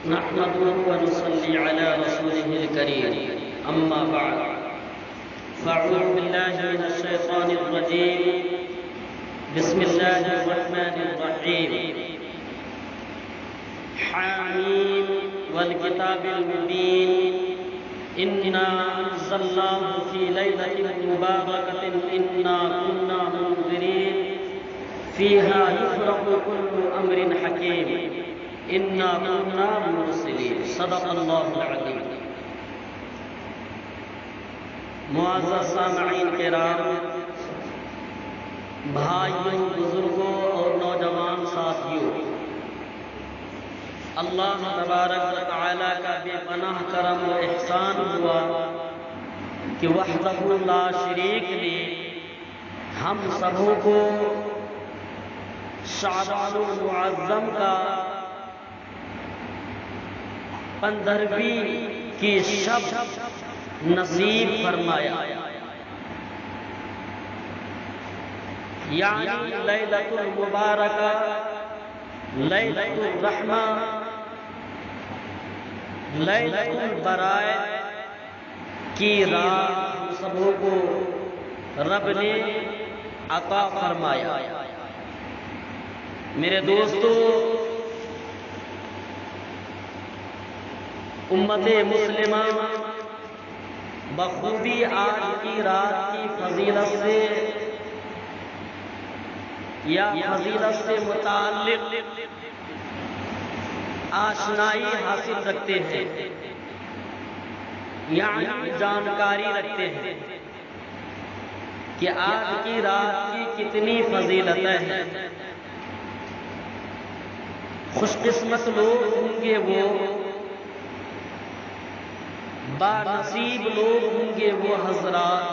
نحمده ونصلي على رسوله الكريم أما بعد فأعوذ بالله من الشيطان الرجيم بسم الله الرحمن الرحيم حاميم والكتاب المبين إنا أنزلناه في ليلة مباركة إنا كنا منذرين فيها يفرق كل أمر حكيم إنا كنا مرسلين صدق اللہ العظیم۔ معزز سامعین کرام، بھائیوں، بزرگوں اور نوجوان ساتھیوں، اللہ تبارک و تعالی کا بے پناہ کرم و احسان ہوا کہ وحدہ لا شریک نے ہم سبوں کو شعبان المعظم کا 15ویں کی شب نصیب فرمایا، یعنی لیلۃ المبارکہ، لیلۃ الرحمہ، لیلۃ البراء کی رات ہم سبوں کو رب نے عطا فرمایا۔ میرے دوستو، امت مسلمہ بخوبی آج کی رات کی فضیلت سے یا فضیلت سے متعلق آشنائی حاصل رکھتے ہیں، یعنی جانکاری رکھتے ہیں کہ آج کی رات کی کتنی فضیلتیں ہیں۔ خوش قسمت لوگ ہوں گے وہ، بانصیب لوگ ہوں گے وہ حضرات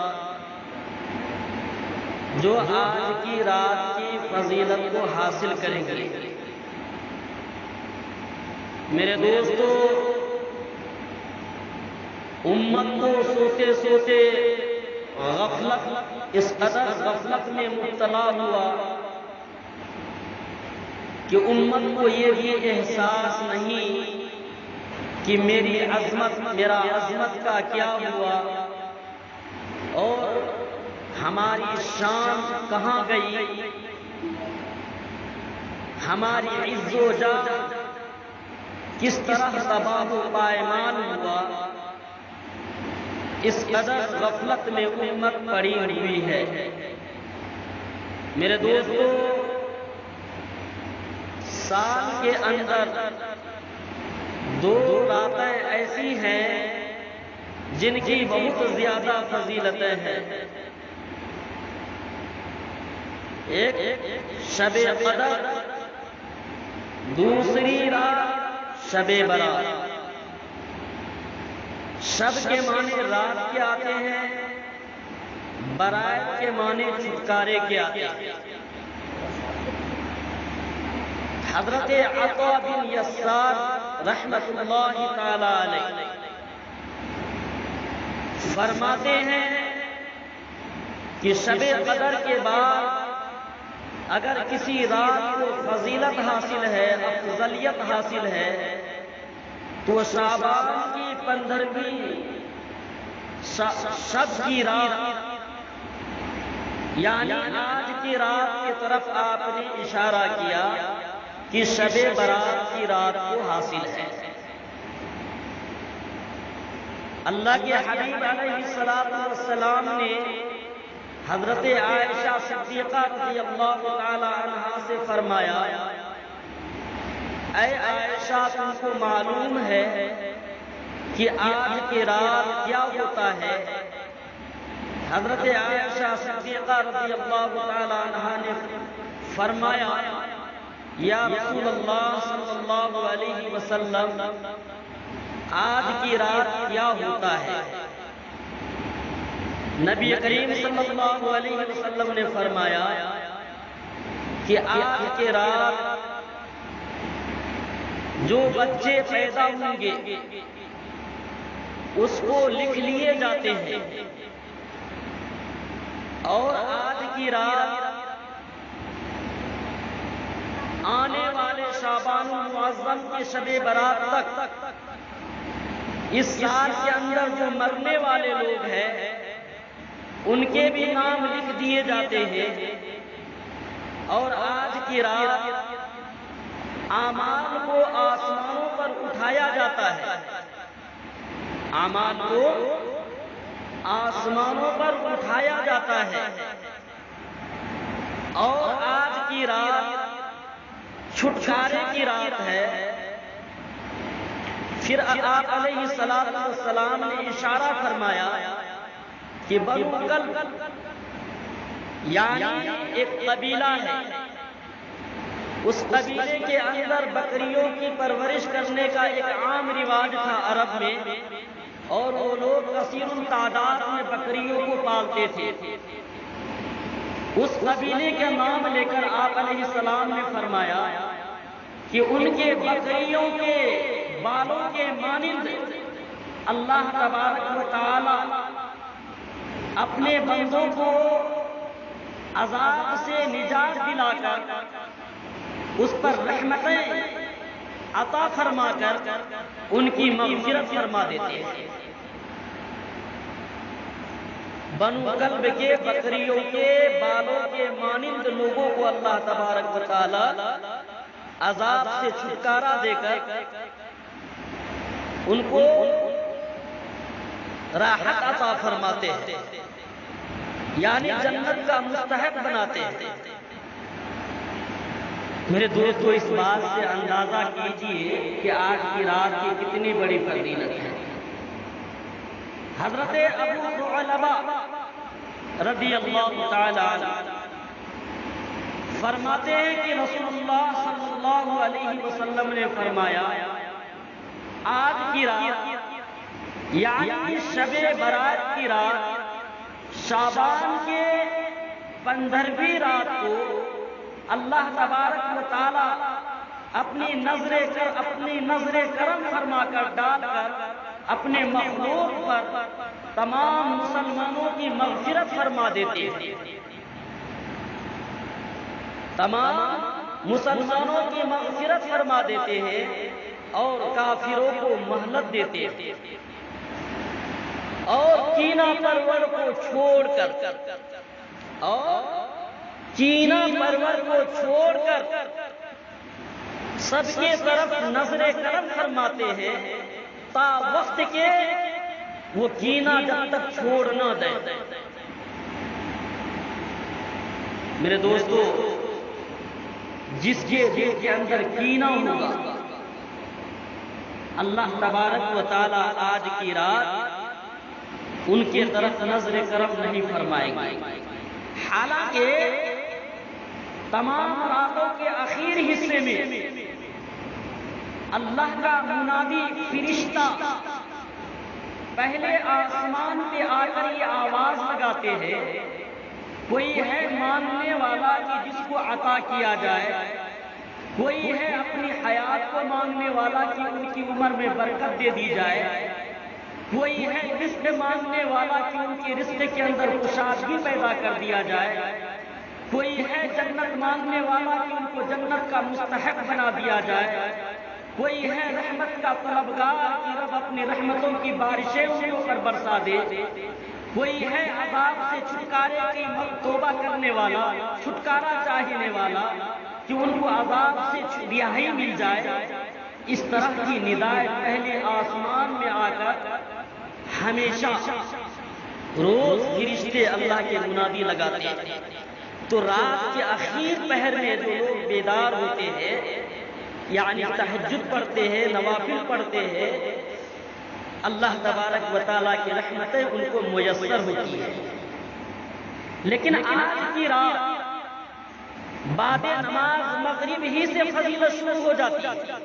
جو آج کی رات کی فضیلت کو حاصل کریں گے۔ میرے دوستو، امت کو سوتے سوتے غفلت، اس قدر غفلت میں مبتلا ہوا کہ امت کو یہ بھی احساس نہیں کہ میری عظمت، میرا عظمت کا کیا ہوا اور ہماری شان کہاں گئی، ہماری عز و جاہ کس طرح تباہ و پائمال ہوا۔ اس قدر غفلت میں امت پڑی ہوئی ہے۔ میرے دوستو، سال کے اندر 2 راتیں ایسی ہیں جن کی بہت زیادہ فضیلتیں ہیں۔ ایک شب قدر، دوسری رات شب برات۔ شب کے معنی رات کے آتے ہیں، برات کے معنی چھٹکارے کے آتے ہیں۔ حضرت عطا بن یسار رحمت اللہ تعالی علیہ فرماتے ہیں کہ شب قدر کے بعد اگر کسی رات کو فضیلت حاصل ہے، افضلیت حاصل ہے، تو شعبان کی 15ویں شب کی رات، یعنی آج کی رات کی طرف آپ نے اشارہ کیا کہ شب برات کی رات کو حاصل ہے۔ اللہ کے حبیب علیہ السلام نے حضرت عائشہ صدیقہ رضی اللہ تعالی عنہا سے فرمایا، اے عائشہ، تم کو معلوم ہے کہ آج کی رات کیا ہوتا ہے؟ حضرت عائشہ صدیقہ رضی اللہ تعالی عنہا نے فرمایا، یا رسول اللہ صلی اللہ علیہ وسلم، آج کی رات کیا ہوتا ہے؟ نبی کریم صلی اللہ علیہ وسلم نے فرمایا کہ آج کی رات جو بچے پیدا ہوں گے اس کو لکھ لیے جاتے ہیں، اور آج کی رات آنے والے شعبان المعظم کے شب برات تک اس سال کے اندر جو مرنے والے لوگ ہیں ان کے بھی نام لکھ دیے جاتے ہیں، اور آج کی رات اعمال کو آسمانوں پر اٹھایا جاتا ہے، اعمال کو آسمانوں پر اٹھایا جاتا ہے، اور آج کی رات چھٹکارے کی رات ہے۔ پھر آپ علیہ السلام نے اشارہ فرمایا کہ بنو کلب یعنی ایک قبیلہ ہے، اس قبیلے کے اندر بکریوں کی پرورش کرنے کا ایک عام رواج تھا عرب میں، اور وہ لوگ کثیر التعداد میں بکریوں کو پالتے تھے۔ اس قبیلے کا نام لے کر آپ علیہ السلام نے فرمایا کہ ان کے بکریوں کے بالوں کے مانند اللہ تبارک و تعالی اپنے بندوں کو عذاب سے نجات دلا کر اس پر رحمتیں عطا فرما کر ان کی مغفرت فرما دیتے ہیں۔ بنو کلب کے بکریوں کے بالوں کے مانند لوگوں کو اللہ تبارک و تعالی عذاب سے چھٹکارا دے کر ان کو راحت عطا فرماتے ہیں، یعنی جنت کا مستحق بناتے ہیں۔ میرے دوستو، اس بات سے اندازہ کیجئے کہ آج کی رات کی کتنی بڑی فضیلت ہے۔ حضرت ابو ثعلبہ رضی اللہ تعالی عنہ فرماتے ہیں کہ رسول اللہ صلی اللہ علیہ وسلم نے فرمایا، آج کی رات یعنی شب برات کی رات شعبان کے 15ویں رات کو اللہ تبارک و تعالی اپنی نظر کرم فرما کر ڈال کر اپنے مخلوق پر تمام مسلمانوں کی مغفرت فرما دیتے ہیں، تمام مسلمانوں کی مغفرت فرما دیتے ہیں اور کافروں کو مہلت دیتے ہیں، اور کینہ پرور کو چھوڑ کر سب کے طرف نظر کرم فرماتے ہیں تا وقت کے وہ کینہ جب تک چھوڑ نہ دیں۔ میرے دوستو، جس کے دل کے اندر کینہ ہوگا اللہ تبارک و تعالی آج کی رات ان کے طرف نظر کرم نہیں فرمائیں گے۔ حالانکہ تمام راتوں کے آخری حصے میں اللہ کا منادی فرشتہ پہلے آسمان پہ آ کر یہ آواز لگاتے ہیں، کوئی ہے ماننے والا کہ جس کو عطا کیا جائے، کوئی ہے اپنی حیات کو مانگنے والا کہ ان کی عمر میں برکت دے دی جائے، کوئی ہے رزق مانگنے والا کہ ان کی رزق کے اندر کشادگی پیدا کر دیا جائے، کوئی ہے جنت مانگنے والا کہ ان کو جنت کا مستحق بنا دیا جائے، کوئی ہے رحمت کا طلبگار کہ رب اپنی رحمتوں کی بارشیں ان کے اوپر برسا دے، کوئی ہے عذاب سے چھٹکارے کی توبہ کرنے والا، چھٹکارا چاہنے والا کہ ان کو عذاب سے رہائی مل جائے۔ اس طرح کی ندائیں پہلے آسمان میں آ کر ہمیشہ روز فرشتے اللہ کے منادی لگاتے ہیں۔ تو رات کے آخر پہر میں جو لوگ بیدار ہوتے ہیں، یعنی تہجد پڑھتے ہیں، نوافل پڑھتے ہیں، اللہ تبارک و تعالیٰ کی رحمتیں ان کو میسر ہوتی ہیں۔ لیکن آج کی رات بعد نماز مغرب ہی سے فضیلت شروع ہو جاتی ہے۔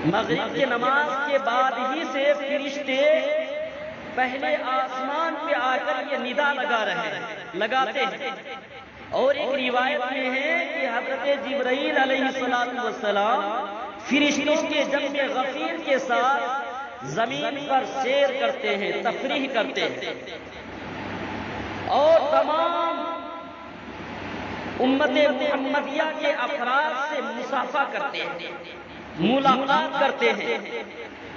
مغرب کی نماز کے بعد ہی سے فرشتے پہلے آسمان پہ آ کر یہ ندا لگاتے ہیں، اور ایک روایت میں ہے کہ حضرت جبرائیل علیہ السلام فرشتوں کے جنب غفیر کے ساتھ زمین پر سیر کرتے ہیں، تفریح کرتے ہیں، اور تمام امت محمدیہ کے افراد سے مصافحہ کرتے ہیں، ملاقات کرتے ہیں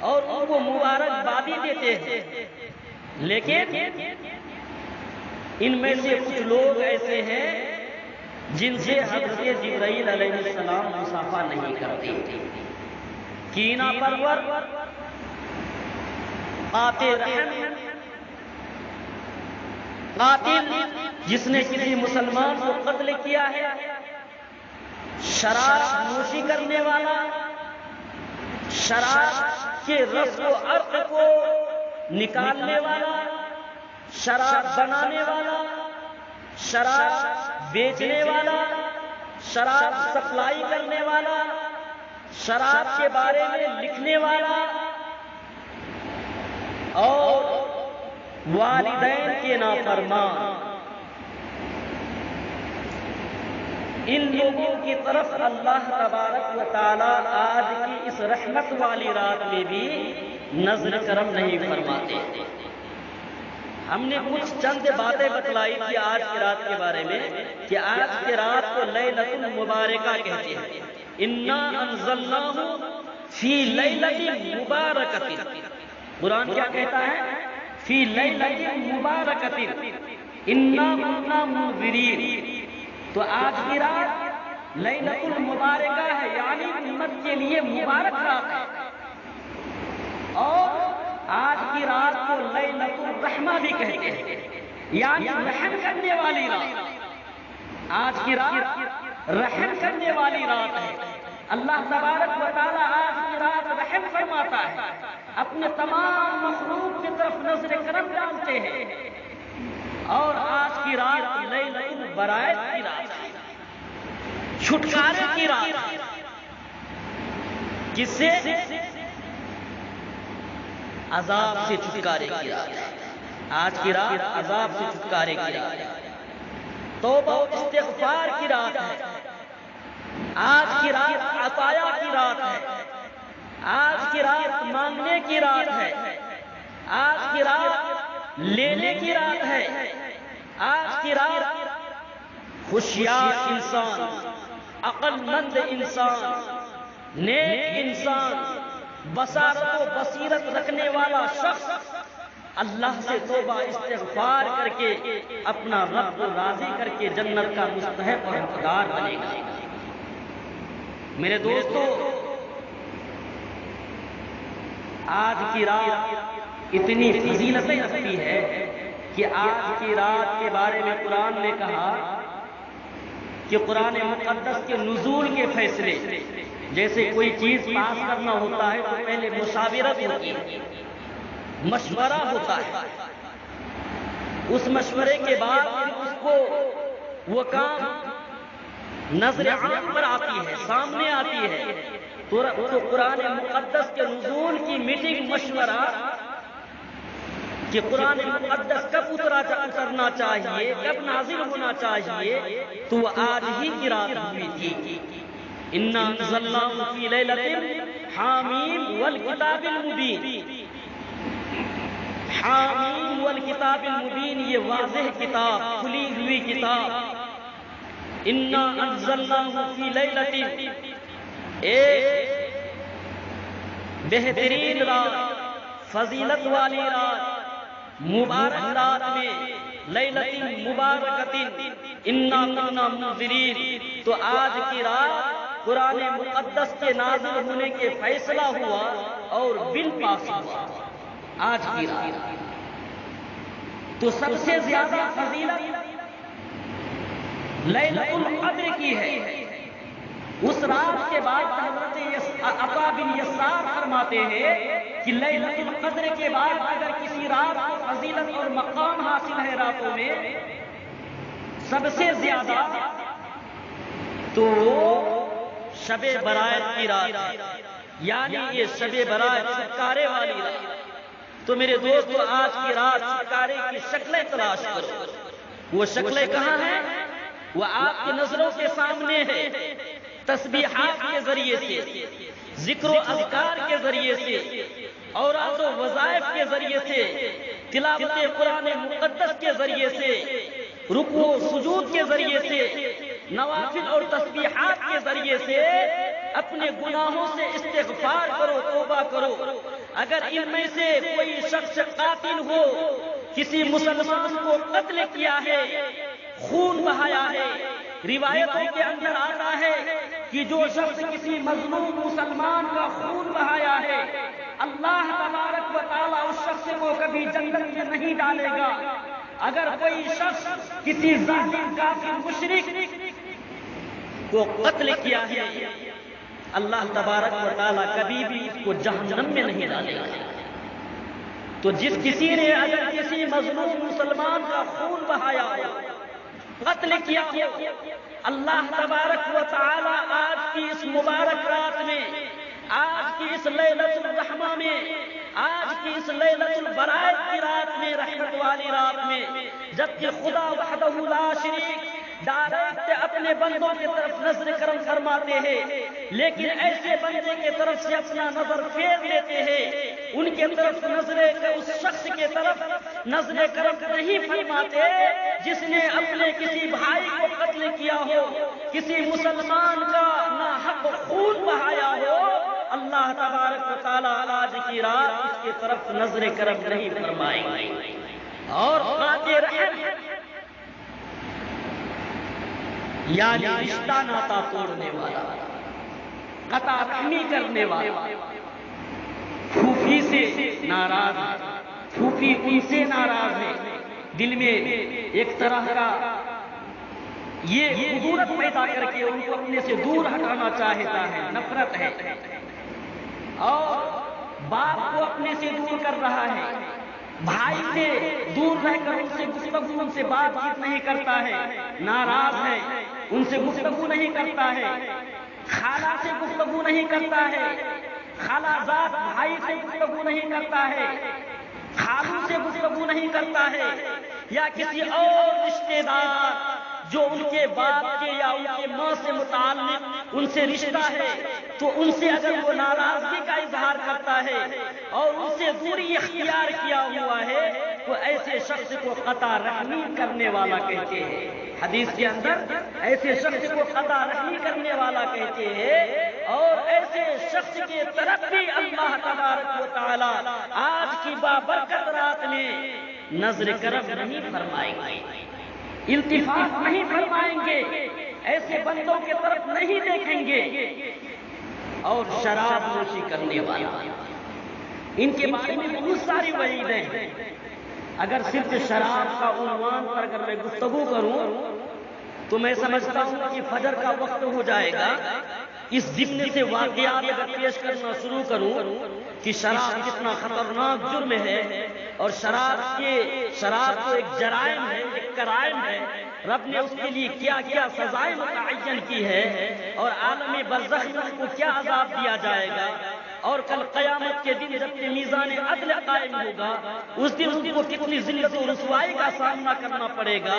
اور ان کو مبارکبادی دیتے ہیں، لیکن ان میں سے کچھ لوگ ایسے ہیں جن سے حضرت جبرائیل علیہ السلام مصافحہ نہیں کرتے۔ کینہ پرور، قاطع رحم، قاتل جس نے کسی مسلمان کو قتل کیا ہے، شراب نوشی کرنے والا، شراب کے رس و عرق کو نکالنے والا، شراب بنانے والا، شراب بیچنے والا، شراب سپلائی کرنے والا، شراب کے بارے میں لکھنے والا اور والدین کے نافرمان، ان لوگوں کی طرف اللہ تبارک و تعالی آج کی اس رحمت والی رات میں بھی نظر کرم نہیں فرماتے۔ ہم نے کچھ چند باتیں بتلائی تھی آج کی رات کے بارے میں کہ آج کی رات کو لیلۃ المبارکہ کہتے ہیں۔ انا انزلناہ فی لیلۃ مبارکۃ، قرآن کیا کہتا ہے؟ فی لیلۃ مبارکۃ انا کنا منذرین۔ تو آج کی رات لیلۃ المبارکہ ہے، یعنی امت کے لیے مبارک رات ہے، اور آج کی رات کو لیلۃ الرحمہ بھی کہتے ہیں، یعنی رحم کرنے والی رات۔ آج کی رات رحم کرنے والی رات ہے۔ اللہ تبارک و تعالی آج کی رات رحم فرماتا ہے، اپنے تمام مخلوق کی طرف نظر کرم ڈالتے ہیں، اور آج کی رات لیلۃ البراءۃ کی رات ہے، چھٹکارے کی رات ہے۔ کس سے؟ عذاب سے چھٹکارے کی رات ہے۔ آج کی رات عذاب سے چھٹکارے کی رات ہے، توبہ و استغفار کی رات ہے۔ آج کی رات عطایا کی رات ہے، آج کی رات مانگنے کی رات ہے، آج کی رات لینے کی رات ہے، آج کی رات ہوشیار انسان، عقل مند انسان، نیک انسان، بصارت و بصیرت رکھنے والا شخص اللہ سے توبہ استغفار کر کے اپنا رب کو راضی کر کے جنت کا مستحق اور حقدار بنے گا۔ میرے دوستو، آج کی رات اتنی فضیلتیں رکھتی ہے کہ آج کی رات کے بارے میں قرآن نے کہا کہ قرآن مقدس کے نزول کے فیصلے، جیسے کوئی چیز پاس کرنا ہوتا ہے تو پہلے مشاورت ہوتی ہے، مشورہ ہوتا ہے، اس مشورے کے بعد اس کو وہ کام نظر عام پر آتی ہے، سامنے آتی ہے، تو قرآن مقدس کے نزول کی میٹنگ، مشورہ کہ قرآن مقدس کب اترنا چاہیے، کب نازل ہونا چاہیے، تو وہ آج ہی کی رات ہوئی تھی۔ انا انزلناہ فی لیلۃ حامیم والکتاب المبین۔ حامیم والکتاب المبین، یہ واضح کتاب، کھلی ہوئی کتاب۔ انا انزلناہ فی لیلۃ، ایک بہترین رات، فضیلت والی رات، مبارک رات میں، لیلۃ مبارکۃ انا کنا منذرین۔ تو آج کی رات قرآن مقدس کے نازل ہونے کے فیصلہ ہوا اور بل پاس ہوا آج کی رات۔ تو سب سے زیادہ فضیلت لیلۃ القدر کی ہے۔ اس رات کے بعد حضرت عطا بن یسار فرماتے ہیں کہ لیلۃ القدر کے بعد اگر کسی رات کو فضیلت اور مقام حاصل ہے راتوں میں سب سے زیادہ، تو شب برات کی رات ہے، یعنی یہ شب برات چھٹکارے والی رات۔ تو میرے دوستو، آج کی رات چھٹکارے کی شکلیں تلاش کرو۔ وہ شکلیں کہاں ہیں؟ وہ آپ کی نظروں کے سامنے ہے۔ تسبیحات کے ذریعے سے، ذکر و اذکار کے ذریعے سے، اوراد و وظائف کے ذریعے سے، تلاوت قرآن مقدس کے ذریعے سے، رکوع و سجود کے ذریعے سے، نوافل اور تسبیحات کے ذریعے سے اپنے گناہوں سے استغفار کرو، توبہ کرو۔ اگر ان میں سے کوئی شخص قاتل ہو، کسی مسلمان کو قتل کیا ہے، خون بہایا ہے، روایتوں کے اندر آتا ہے کہ جو شخص کسی مظلوم مسلمان کا خون بہایا ہے، اللہ تبارک و تعالیٰ اس شخص کو کبھی جنت میں نہیں ڈالے گا۔ اگر کوئی شخص کسی ظالم کافر مشرک کو قتل کیا ہے، اللہ تبارک و تعالیٰ کبھی بھی اس کو جہنم میں نہیں ڈالے گا۔ تو جس کسی نے اگر کسی مظلوم مسلمان کا خون بہایا ہو، قتل کیا ہو، اللہ تبارک و تعالیٰ آج کی اس مبارک رات میں، آج کی اس لیلۃ الرحمہ میں، آج کی اس لیلۃ البرائت کی رات میں، رحمت والی رات میں، جبکہ خدا وحدہ لا شریک ڈائریکٹ اپنے بندوں کی طرف نظر کرم فرماتے ہیں، لیکن ایسے بندے کی طرف سے اپنا نظر پھیر لیتے ہیں، ان کے طرف نظر اس شخص کے طرف نظر کرم نہیں فرماتے جس نے اپنے کسی بھائی کو قتل کیا ہو، کسی مسلمان کا ناحق خون بہایا ہو۔ اللہ تبارک و تعالیٰ آج کی رات اس کی طرف نظر کرم نہیں فرمائیں گے۔ اور قاطع رحم یعنی رشتہ ناتا توڑنے والا، قطع رحمی کرنے والا، پھوپھی سے ناراض، پھوپھی ان سے ناراض ہے، دل میں ایک طرح کا یہ خطورت پیدا کر کے ان کو اپنے سے دور ہٹانا چاہتا ہے، نفرت ہے، اور باپ کو اپنے سے دور کر رہا ہے، بھائی سے دور رہ کر ان سے گفتگو، ان سے بات چیت نہیں کرتا ہے، ناراض ہے، ان سے گفتگو نہیں کرتا ہے، خالہ سے گفتگو نہیں کرتا ہے، خالہ زاد بھائی سے گفتگو نہیں کرتا ہے، خالو سے گفتگو نہیں کرتا ہے، یا کسی اور رشتہ دار جو ان کے باپ کے یا ان کے ماں سے متعلق ان سے رشتہ ہے، تو ان سے اگر وہ ناراضگی کا اظہار کرتا ہے اور ان سے دوری اختیار کیا ہوا ہے، تو ایسے شخص کو قطع رحمی کرنے والا کہتے ہیں۔ حدیث کے اندر ایسے شخص کو قطع رحمی کرنے والا کہتے ہیں، اور ایسے شخص کے طرف بھی اللہ تبارک و تعالی آج کی بابرکت رات میں نظر کرم نہیں فرمائیں گے، التفات نہیں فرمائیں گے، ایسے بندوں کے طرف نہیں دیکھیں گے۔ اور شراب نوشی کرنے والا، ان کے بارے میں بہت ساری وعیدیں ہیں۔ اگر صرف شراب کا عنوان پر اگر میں گفتگو کروں تو میں سمجھتا ہوں کہ فجر کا وقت ہو جائے گا۔ اس ضمن سے واقعات اگر پیش کرنا شروع کروں کہ شراب کتنا خطرناک جرم ہے، اور شراب تو ایک جرائم ہے، ایک کرائم ہے، رب نے اس کے لیے کیا کیا سزائیں متعین کی ہے، اور عالم برزخ میں ان کو کیا عذاب دیا جائے گا، اور کل قیامت کے دن جب کہ میزان عدل قائم ہوگا، اس دن ان کو کتنی ذلت و رسوائی کا سامنا کرنا پڑے گا۔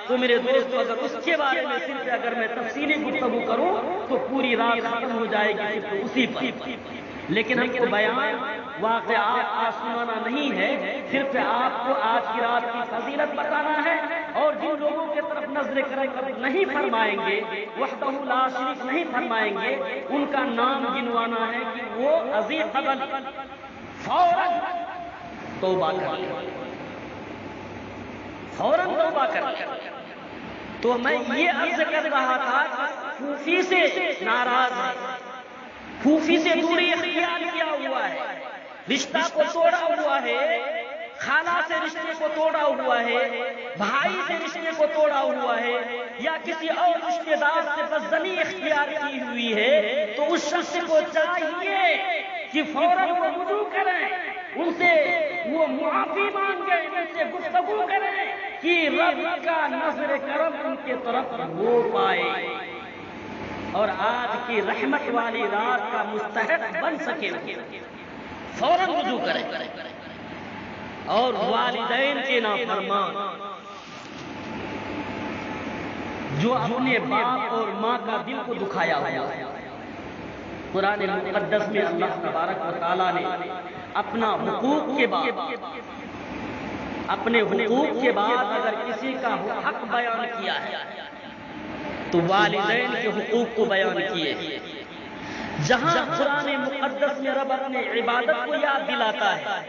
تو میرے دوستو، اگر اس کے بارے میں صرف اگر میں تفصیلی گفتگو کروں تو پوری رات ختم ہو جائے گی صرف اسی پر، لیکن ہم کو بیان واقعات آسمانا نہیں ہے، صرف آپ کو آج کی رات کی فضیلت بتانا ہے، اور جن لوگوں کے طرف نظر کرم نہیں فرمائیں گے، وحدہ لا شریک نہیں فرمائیں گے، ان کا نام گنوانا ہے کہ وہ عزیز قبل فوراً توبہ کر لیں، فوراً توبہ کر لیں۔ تو میں یہ عرض کر رہا تھا کہ پھوپھی سے ناراض ہے، پھوپھی سے دوری اختیار کیا ہوا ہے، رشتہ کو توڑا ہوا ہے، خالہ سے رشتے کو توڑا ہوا ہے، بھائی سے رشتے کو توڑا ہوا ہے، یا کسی اور رشتے دار سے بدزنی اختیار کی ہوئی ہے، تو اس شخص کو چاہیے کہ فوراً وہ وضو کریں، ان سے وہ معافی مانگیں، ان سے گفتگو کریں کہ رب کا نظر کرم ان کے طرف ہو پائے، اور آج کی رحمت والی رات کا مستحق بن سکے، فوراً وضو کریں۔ اور والدین کے نافرمان جو اپنے باپ اور ماں کا دل کو دکھایا ہوا ہے، قرآن مقدس میں اللہ تبارک و تعالیٰ نے اپنا حقوق کے بعد، اپنے حقوق کے بعد اگر کسی کا حق بیان کیا ہے تو والدین کے حقوق کو بیان کیے۔ جہاں قرآن مقدس میں رب اپنے عبادت کو یاد دلاتا ہے،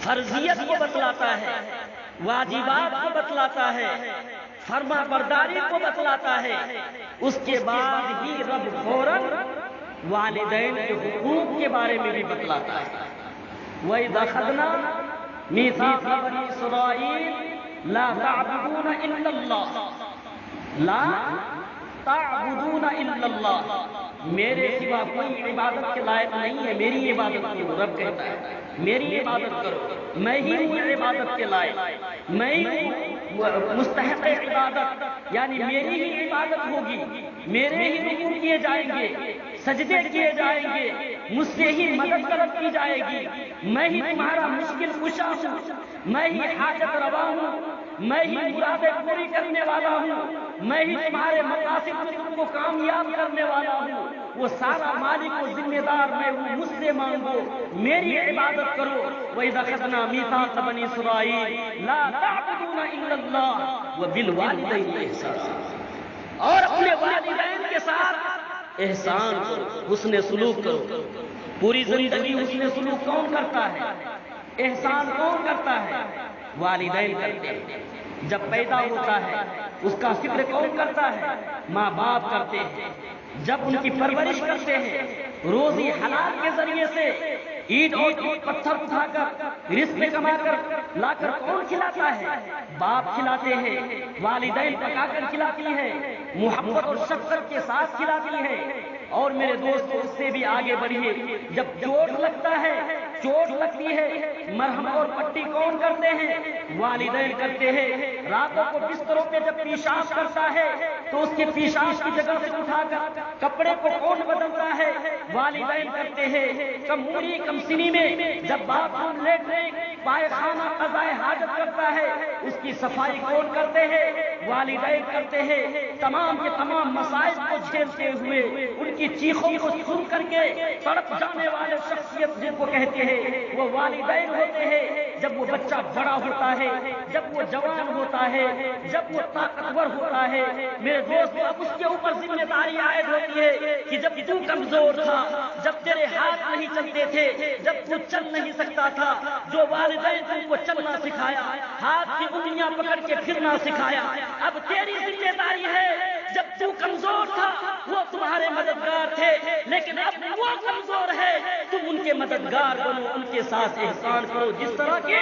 فرضیت کو بتلاتا ہے، واجبات کو بتلاتا ہے، فرما برداری کو بتلاتا ہے، اس کے بعد ہی رب فوراً والدین کے حقوق کے بارے میں بھی بتلاتا ہے۔ وَإِذْ أَخَذْنَا مِيثَاقَ بَنِي إِسْرَائِيلَ لَا تَعْبُدُونَ إِلَّا اللَّهَ لَا تَعْبُدُونَ إِلَّا اللَّهَ، میرے سوا کوئی عبادت کے لائق نہیں ہے، میری عبادت کرو۔ رب کہتا ہے میری عبادت کرو، میں ہی ہوں عبادت کے لائق، میں ہی ہوں مستحق عبادت، یعنی میری ہی عبادت ہوگی، میرے ہی رکوع کیے جائیں گے، سجدے کیے جائیں گے، مجھ سے ہی مدد طلب کی جائے گی، میں ہی تمہارا مشکل کشا ہوں، میں ہی حاجت روا ہوں، میں ہی مرادیں پوری کرنے والا ہوں، میں ہی تمہارے مقاصد کو کامیاب کرنے والا ہوں، وہ سارا مالک و ذمہ دار میں ہوں، مجھ سے مانگو، میری عبادت کرو۔ وَإِذْ أَخَذْنَا مِيثَاقَ بَنِي إِسْرَائِيلَ لَا تَعْبُدُونَ إِلَّا اللَّهَ وَبِالْوَالِدَيْنِ إِحْسَانًا، اور اپنے والدین کے ساتھ احسان کرو، حسن سلوک کرو۔ پوری زندگی حسن سلوک کون کرتا ہے؟ احسان کون کرتا ہے؟ والدین کرتے ہیں۔ جب پیدا ہوتا ہے اس کا فکر کون کرتا ہے؟ ماں باپ کرتے ہیں۔ جب ان کی پرورش کرتے ہیں، روزی حلال کے ذریعے سے اینٹ اور پتھر اٹھا کر رزق کما کر لا کر کون کھلاتا ہے؟ باپ کھلاتے ہیں، والدین پکا کر کھلاتی ہے، محبت اور شفقت کے ساتھ کھلاتی ہے۔ اور میرے دوست اس سے بھی آگے بڑھیے، جب چوٹ لگتا ہے، چوٹ لگتی ہے، مرہم اور پٹی کون کرتے ہیں؟ والدین کرتے ہیں۔ راتوں کو بستروں پہ جب پیشاب کرتا ہے تو اس کے پیشاب کی جگہ سے اٹھا کر کپڑے کو کون بدلتا ہے؟ والدین کرتے ہیں۔ کموری کمسنی میں جب باپ لیٹنے پائخانہ قضائے حاجت کرتا ہے اس کی صفائی کون کرتے ہیں؟ والدین کرتے ہیں۔ تمام کے تمام مسائل کو جھیلتے ہوئے ان کی چیخوں کو سن کر کے تڑپ جانے والے شخصیت جن کو کہتے ہیں وہ والدین ہوتے ہیں۔ جب وہ بچہ بڑا ہوتا ہے، جب وہ جوان ہوتا ہے، جب وہ طاقتور ہوتا ہے، میرے دوست اب اس کے اوپر ذمہ داری عائد ہوتی ہے کہ جب تو کمزور تھا، جب تیرے ہاتھ نہیں چلتے تھے، جب تو چل نہیں سکتا تھا، جو والدین تم کو چلنا سکھایا، ہاتھ کی انگلیاں پکڑ کے پھرنا سکھایا، اب تیری ذمہ داری ہے۔ جب تو کمزور تھا وہ تمہارے مددگار تھے، لیکن اب وہ کمزور ہے، تم ان کے مددگار بنو، ان کے ساتھ احسان کرو جس طرح کہ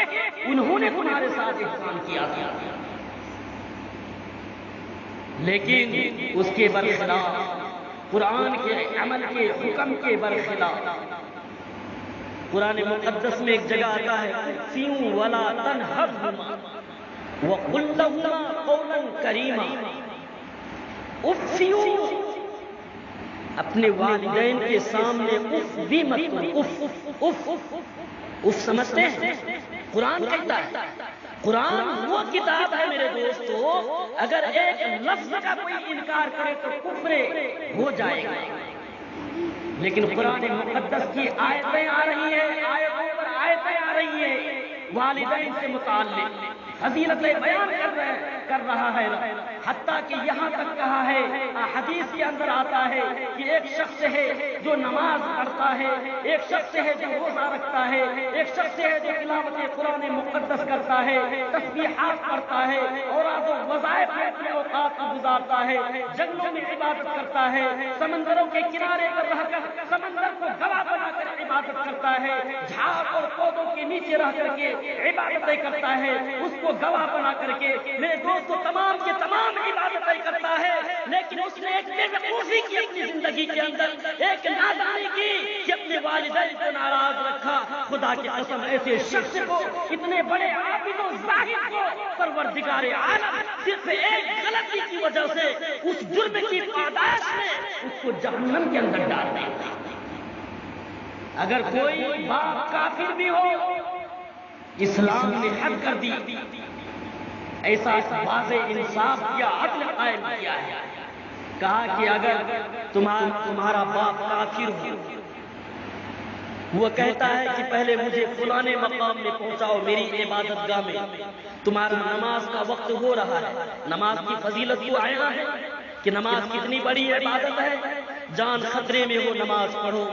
انہوں نے تمہارے ساتھ احسان کیا تھا۔ لیکن اس کے برخلاف قرآن کے عمل کے حکم کے برخلاف قرآن مقدس میں ایک جگہ آتا ہے فِيُّ وَلَا تَنْهَرْهُمَا وَقُلْ لَهُمَا قَوْلًا كَرِيمًا، اپنے والدین کے سامنے اف بھی مت کرو۔ اف سمجھتے ہیں؟ قرآن کہتا ہے، قرآن وہ کتاب ہے میرے دوستو، اگر ایک لفظ کا کوئی انکار کرے تو کفر ہو جائے گا۔ لیکن قرآن مقدس کی آیتیں آ رہی ہیں، آیتوں پر آیتیں آ رہی ہیں والدین سے متعلق، فضیلتیں بیان کر رہا ہے، حتیٰ کہ یہاں تک کہا ہے، حدیث کے اندر آتا ہے کہ ایک شخص ہے جو نماز پڑھتا ہے، ایک شخص ہے جو روزہ رکھتا ہے، ایک شخص ہے جو تلاوت قرآن مقدس کرتا ہے، تسبیحات پڑھتا ہے، اور وظائف میں اپنے اوقات کو گزارتا ہے، جنگلوں میں عبادت کرتا ہے، سمندروں کے کنارے پر رہ کر سمندر کو گواہ بنا کر عبادت کرتا ہے، جھاڑ اور پودوں کے نیچے رہ کر کے عبادتیں کرتا ہے، اس کو گواہ بنا کر کے میرے دوستو تمام کے تمام عبادتیں کرتا ہے، لیکن اس نے ایک بے وقوفی کی اپنی زندگی کے اندر، ایک نادانی کی کہ اپنے والدین کو ناراض رکھا۔ خدا کی قسم ایسے شخص کو، اتنے بڑے عابد و زاہد کو پروردگار عالم صرف ایک غلطی کی وجہ سے اس جرم کی پاداش میں اس کو جہنم کے اندر ڈال دے گا۔ اگر کوئی باپ کافر بھی ہو، اسلام نے حد کر دی، ایسا واضح انصاف یا عدل قائم کیا ہے، کہا کہ اگر تمہارا باپ کافر ہو، وہ کہتا ہے کہ پہلے مجھے فلانے مقام میں پہنچاؤ میری عبادت گاہ میں، تمہارا نماز کا وقت ہو رہا ہے، نماز کی فضیلت کو آیا ہے، کہ نماز کتنی بڑی عبادت ہے. جان خطرے میں ہو نماز پڑھو،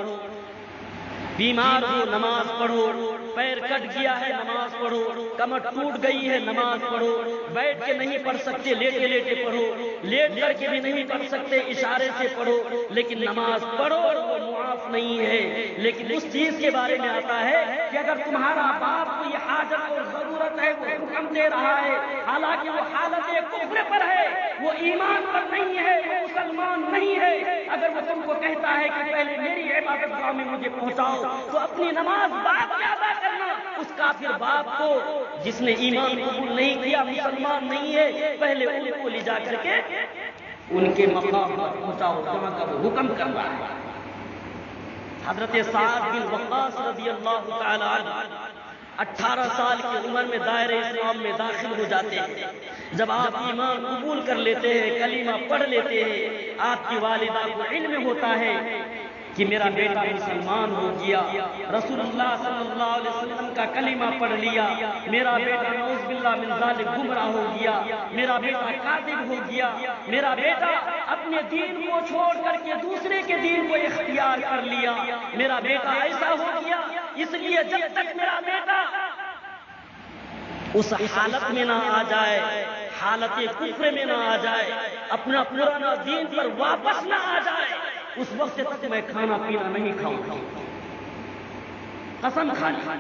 بیمار ہو نماز پڑھو، پیر کٹ گیا ہے نماز پڑھو، کمر ٹوٹ گئی ہے نماز پڑھو، بیٹھ کے نہیں پڑھ سکتے لیٹے لیٹے پڑھو، لیٹ کر کے بھی نہیں پڑھ سکتے اشارے سے پڑھو، لیکن نماز پڑھو وہ معاف نہیں ہے. لیکن اس چیز کے بارے میں آتا ہے کہ اگر تمہارا باپ کو یہ حاجت اور ضرورت ہے، وہ حکم دے رہا ہے، حالانکہ وہ حالت کفر پر ہے، وہ ایمان پر نہیں ہے، وہ مسلمان نہیں ہے، اگر وہ تم کو کہتا ہے کہ پہلے میری عبادت گاہ میں مجھے پہنچاؤ، تو اپنی نماز باپ سے ادا کرنا. اس کافر باپ کو جس نے ایمان قبول نہیں کیا، مسلمان نہیں ہے، پہلے ان کو لے جا کر کے ان کے مقام پر پہنچاؤ جہاں کا وہ حکم کر رہا ہے. حضرت سعد بن وقاص رضی اللہ تعالی عنہ 18 سال کی عمر میں دائرہ اسلام میں داخل ہو جاتے ہیں. جب آپ ایمان قبول کر لیتے ہیں، کلمہ پڑھ لیتے ہیں، آپ کی والدہ کو علم ہوتا ہے کہ میرا بیٹا مسلمان ہو گیا، رسول اللہ صلی اللہ علیہ وسلم کا کلمہ پڑھ لیا، میرا بیٹا نعوذ باللہ من ذالک گمراہ ہو گیا، میرا بیٹا کاذب ہو گیا، میرا بیٹا اپنے دین کو چھوڑ کر کے دوسرے کے دین کو اختیار کر لیا، میرا بیٹا ایسا ہو گیا. اس لیے جب تک میرا بیٹا اس حالت میں نہ آ جائے، حالت کفر میں نہ آ جائے، اپنا پرانا دین پر واپس نہ آ جائے، اس وقت تک میں کھانا پینا نہیں کھاؤں. قسم کھا لی.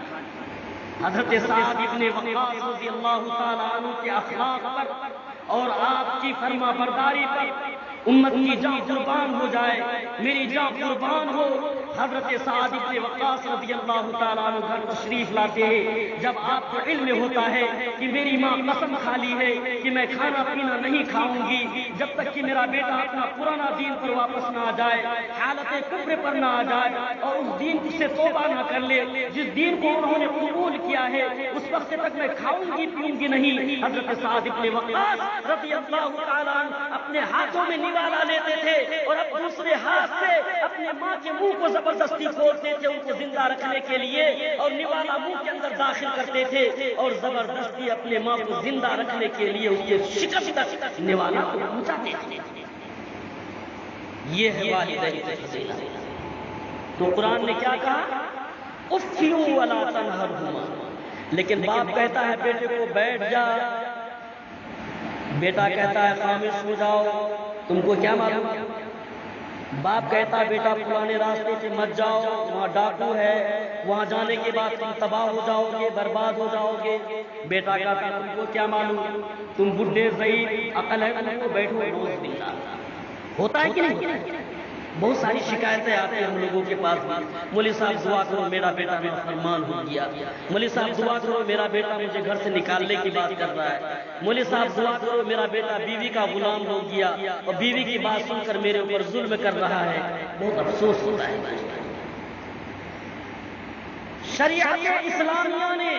حضرت سعد بن وقاص رضی اللہ تعالی عنہ کے اخلاق پر اور آپ کی فرما برداری پر امت کی جان قربان ہو جائے، میری جان قربان ہو. حضرت سعد بن وقاص رضی اللہ تعالیٰ عنہ گھر تشریف لاتے ہیں. جب آپ کو علم ہوتا ہے کہ میری ماں قسم کھا لی ہے کہ میں کھانا پینا نہیں کھاؤں گی جب تک کہ میرا بیٹا اپنا پرانا دین پر واپس نہ آ جائے، حالت کفر پر نہ آ جائے، اور اس دین سے توبہ نہ کر لے جس دین کو انہوں نے قبول کیا ہے، اس وقت تک میں کھاؤں گی پیوں گی نہیں. حضرت سعد بن وقاص رضی اللہ تعالیٰ عنہ اپنے ہاتھوں میں نوالا لیتے تھے اور اب دوسرے ہاتھ سے اپنے ماں کے منہ کو زبردستی کھولتے تھے ان کو زندہ رکھنے کے لیے، اور نوالا منہ کے اندر داخل کرتے تھے اور زبردستی اپنے ماں کو زندہ رکھنے کے لیے اس کے شکم تک نوالا کو پہنچاتے تھے. یہ ہے والدین کی فضیلت. تو قرآن نے کیا کہا؟ اُفِّیُّ وَلَا تَنْهَرْهُمَا. لیکن باپ کہتا ہے بیٹے کو بیٹھ جا، بیٹا کہتا ہے خاموش ہو جاؤ، تم کو کیا معلوم؟ باپ کہتا ہے بیٹا پرانے راستے سے مت جاؤ، وہاں ڈاکو ہے، وہاں جانے کے بعد تم تباہ ہو جاؤ گے، برباد ہو جاؤ گے. بیٹا کہتا ہے تم کو کیا معلوم، تم بڈھے ضعیف، عقل ہے تم کو، بیٹھو. روز باللہ ہوتا ہے کہ نہیں؟ بہت ساری شکایتیں آتی ہیں ہم لوگوں کے پاس بھی. مولوی صاحب دعا کرو میرا بیٹا مسلمان ہو گیا، مولوی صاحب دعا کرو میرا بیٹا مجھے گھر سے نکالنے کی بات کر رہا ہے، مولوی صاحب دعا کرو میرا بیٹا بیوی کا غلام ہو گیا اور بیوی کی بات سن کر میرے اوپر ظلم کر رہا ہے. بہت افسوس ہوتا ہے. شریعت اسلامیہ نے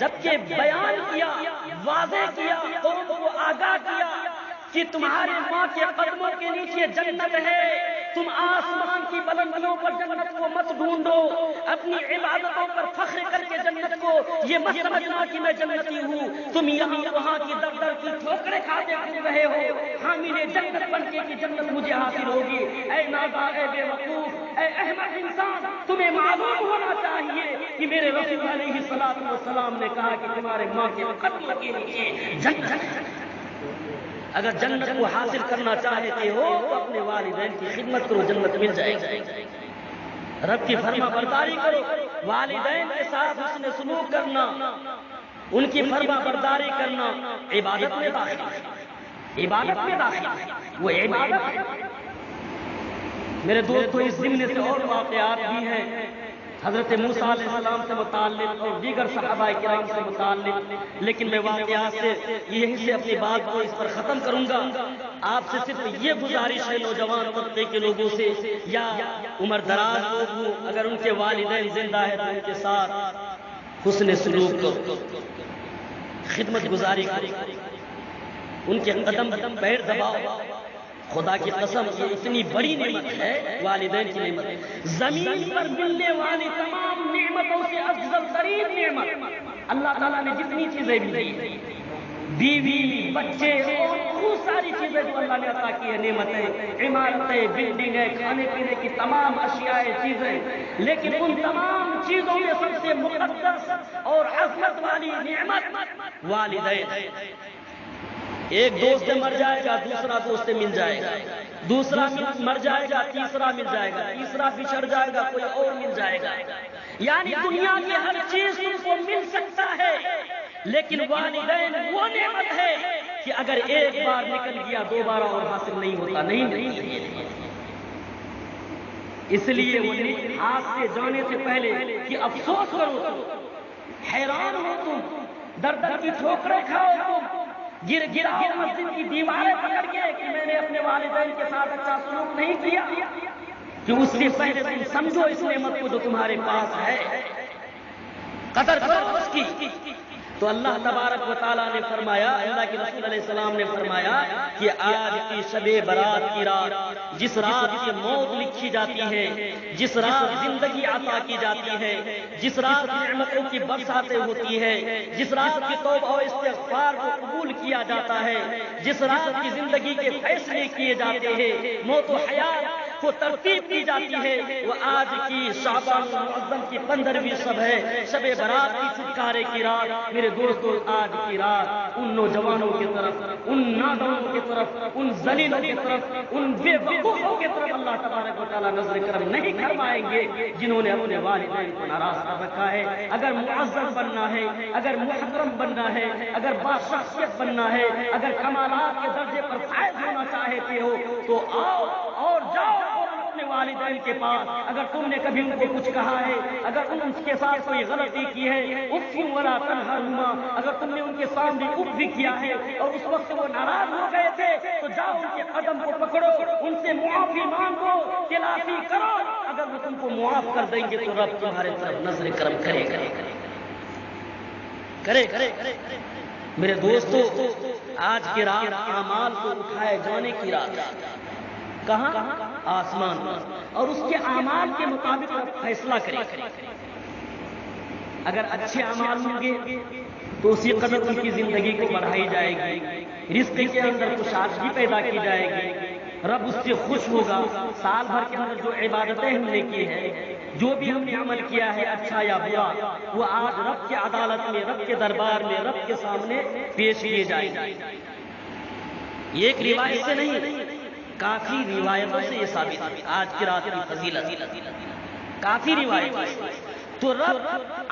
جبکہ بیان کیا، واضح کیا، قوم کو آگاہ کیا کہ تمہارے ماں کے قدموں کے نیچے جنت ہے، تم آسمان کی بلندیوں پر جنت کو مت ڈھونڈو، اپنی عبادتوں پر فخر کر کے جنت کو یہ مت سمجھنا کہ میں جنتی ہوں، تم یہاں وہاں کی در در کی ٹھوکریں کھاتے پھر رہے ہو حامل جنت بن کے کہ جنت مجھے حاصل ہوگی. اے نادان، اے بے وقوف، اے احمق انسان، تمہیں معلوم ہونا چاہیے کہ میرے رسول علیہ الصلوۃ والسلام نے کہا کہ تمہارے ماں کے قدموں کے نیچے جنت. اگر جنت کو حاصل کرنا چاہتے ہو تو اپنے والدین کی خدمت کرو، جنت مل جائے گی. رب کی فرما برداری کرو، والدین کے ساتھ حسن سلوک کرنا، ان کی فرما برداری کرنا عبادت میں داخل ہے. عبادت میں داخل ہے، وہ عبادت ہے. میرے دوستو اس ضمن سے اور واقعات بھی ہیں حضرت موسیٰ علیہ السلام سے متعلق اور دیگر صحابہ کرام سے متعلق، لیکن میں واقعات سے یہیں سے اپنی بات کو اس پر ختم کروں گا. آپ سے صرف یہ گزارش ہے نوجوان طبقے کے لوگوں سے یا عمر دراز لوگ ہوں، اگر ان کے والدین زندہ ہیں تو ان کے ساتھ حسن سلوک کرو، خدمت گزاری کرو، ان کے قدم پیر دباؤ. خدا کی قسم یہ اتنی بڑی نعمت ہے، والدین کی نعمت. زمین پر ملنے والی تمام نعمتوں سے افضل ترین نعمت اللہ تعالیٰ نے جتنی چیزیں بھی دی بیوی، بچے اور بہت ساری چیزیں جو اللہ نے عطا کی ہے، نعمتیں، عمارتیں، بلڈنگیں، کھانے پینے کی تمام اشیاء چیزیں، لیکن ان تمام چیزوں میں سب سے مقدس اور عظمت والی نعمت والدین۔ ایک دوست مر جائے گا، دوسرا دوست مل جائے گا، دوسرا مر جائے گا، تیسرا مل جائے گا، تیسرا بچھڑ جائے گا، کوئی اور مل جائے گا۔ یعنی دنیا کی ہر چیز تم کو مل سکتا ہے، لیکن والدین وہ نعمت ہے کہ اگر ایک بار نکل گیا دوبارہ اور حاصل نہیں ہوتا، نہیں۔ اس لیے وہ ہاتھ سے جانے سے پہلے کہ افسوس کرو تم، حیران ہو تم، در در کی ٹھوکریں کھاؤ تم، گراؤ مسجد کی دیواریں پکڑ کے کہ میں نے اپنے والدین کے ساتھ اچھا سلوک نہیں کیا، کہ اس سے پہلے تم سمجھو اس نعمت کو جو تمہارے پاس ہے، قدر کرو اس کی۔ تو اللہ تبارک و تعالیٰ نے فرمایا، اللہ کے رسول علیہ السلام نے فرمایا کہ آج کی شب برات کی رات، جس رات کی موت لکھی جاتی ہے، جس رات زندگی عطا کی جاتی ہے، جس رات نعمتوں کی برساتیں ہوتی ہے، جس رات کی توبہ و استغفار کو قبول کیا جاتا ہے، جس رات کی زندگی کے فیصلے کیے جاتے ہیں، موت و حیات کو ترتیب کی جاتی ہے، وہ آج کی شعبان المعظم کی 15ویں شب ہے، شب برات کی چھٹکارے کی رات۔ میرے دوستو، آج کی رات ان نوجوانوں کی طرف، ان نادانوں کی طرف، ان ذلیلوں کی طرف، ان بے وقوفوں کی طرف اللہ تبارک و تعالیٰ نظر کرم نہیں فرمائیں گے جنہوں نے اپنے والدین کو ناراض کر رکھا ہے۔ اگر معزز بننا ہے، اگر محترم بننا ہے، اگر باشخصیت بننا ہے، اگر کمالات کے درجے پر فائز ہونا چاہتے ہو تو آؤ اور جاؤ اپنے والدین کے پاس۔ اگر تم نے کبھی ان کو کچھ کہا ہے، اگر ان کے ساتھ کوئی غلطی کی ہے، اف ولا تنہرہما، اگر تم نے ان کے سامنے اف بھی کیا ہے اور اس وقت وہ ناراض ہو گئے تھے تو جاؤ ان کے قدم کو پکڑو، ان سے معافی مانگو، تلافی کرو۔ اگر وہ تم کو معاف کر دیں گے تو رب تمہارے طرف نظر کرم کرے کرے۔ میرے دوستو، آج کی رات اعمال کو اٹھائے جانے کی رات، کہاں؟ آسمان، اور اس کے اعمال کے مطابق فیصلہ کرے۔ اگر اچھے اعمال ہوں گے تو اسی قدر ان کی زندگی کو بڑھائی جائے گی، رزق کے اندر کشادگی پیدا کی جائے گی، رب اس سے خوش ہوگا۔ سال بھر کے اندر جو عبادتیں ہم نے کی ہیں، جو بھی ہم نے عمل کیا ہے اچھا یا برا، وہ آج رب کی عدالت میں، رب کے دربار میں، رب کے سامنے پیش کیے جائیں گے۔ یہ ایک روایت سے نہیں، کافی روایتوں سے یہ ثابت ہے آج کی رات کی فضیلت، کافی روایت۔ تو رب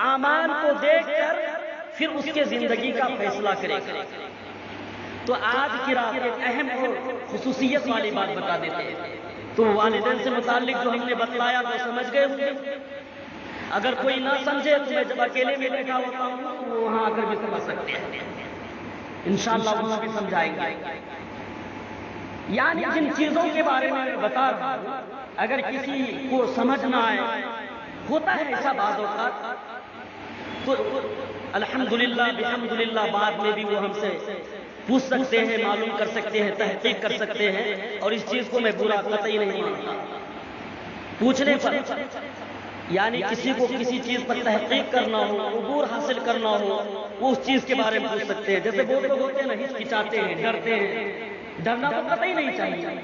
اعمال کو دیکھ کر پھر اس کے زندگی کا فیصلہ کرے گا۔ تو آج کی رات ایک اہم اور خصوصیت والی بات بتا دیتے ہیں۔ تو والدین سے متعلق جو ہم نے بتلایا وہ سمجھ گئے ہوں گے۔ اگر کوئی نہ سمجھے تو میں جب اکیلے میں بیٹھا ہوتا ہوں تو وہ وہاں آ کر بھی سمجھ سکتے ہیں، انشاءاللہ وہ بھی سمجھائیں گے۔ یعنی جن چیزوں کے بارے میں بتا رہا ہوں، اگر کسی کو سمجھ نہ آئے، ہوتا ہے ایسا بعض اوقات، تو الحمدللہ بحمدللہ بعد میں بھی وہ ہم سے پوچھ سکتے ہیں، معلوم کر سکتے ہیں، تحقیق کر سکتے ہیں، اور اس چیز کو میں برا قطعی نہیں مانتا۔ پوچھنے پر، یعنی کسی کو کسی چیز پر تحقیق کرنا ہو، عبور حاصل کرنا ہو، وہ اس چیز کے بارے میں پوچھ سکتے ہیں۔ جیسے بہت لوگ ہوتے ہیں نا، ہچکچاتے ہیں، ڈرتے ہیں۔ ڈرنا تو قطعی نہیں چاہیے،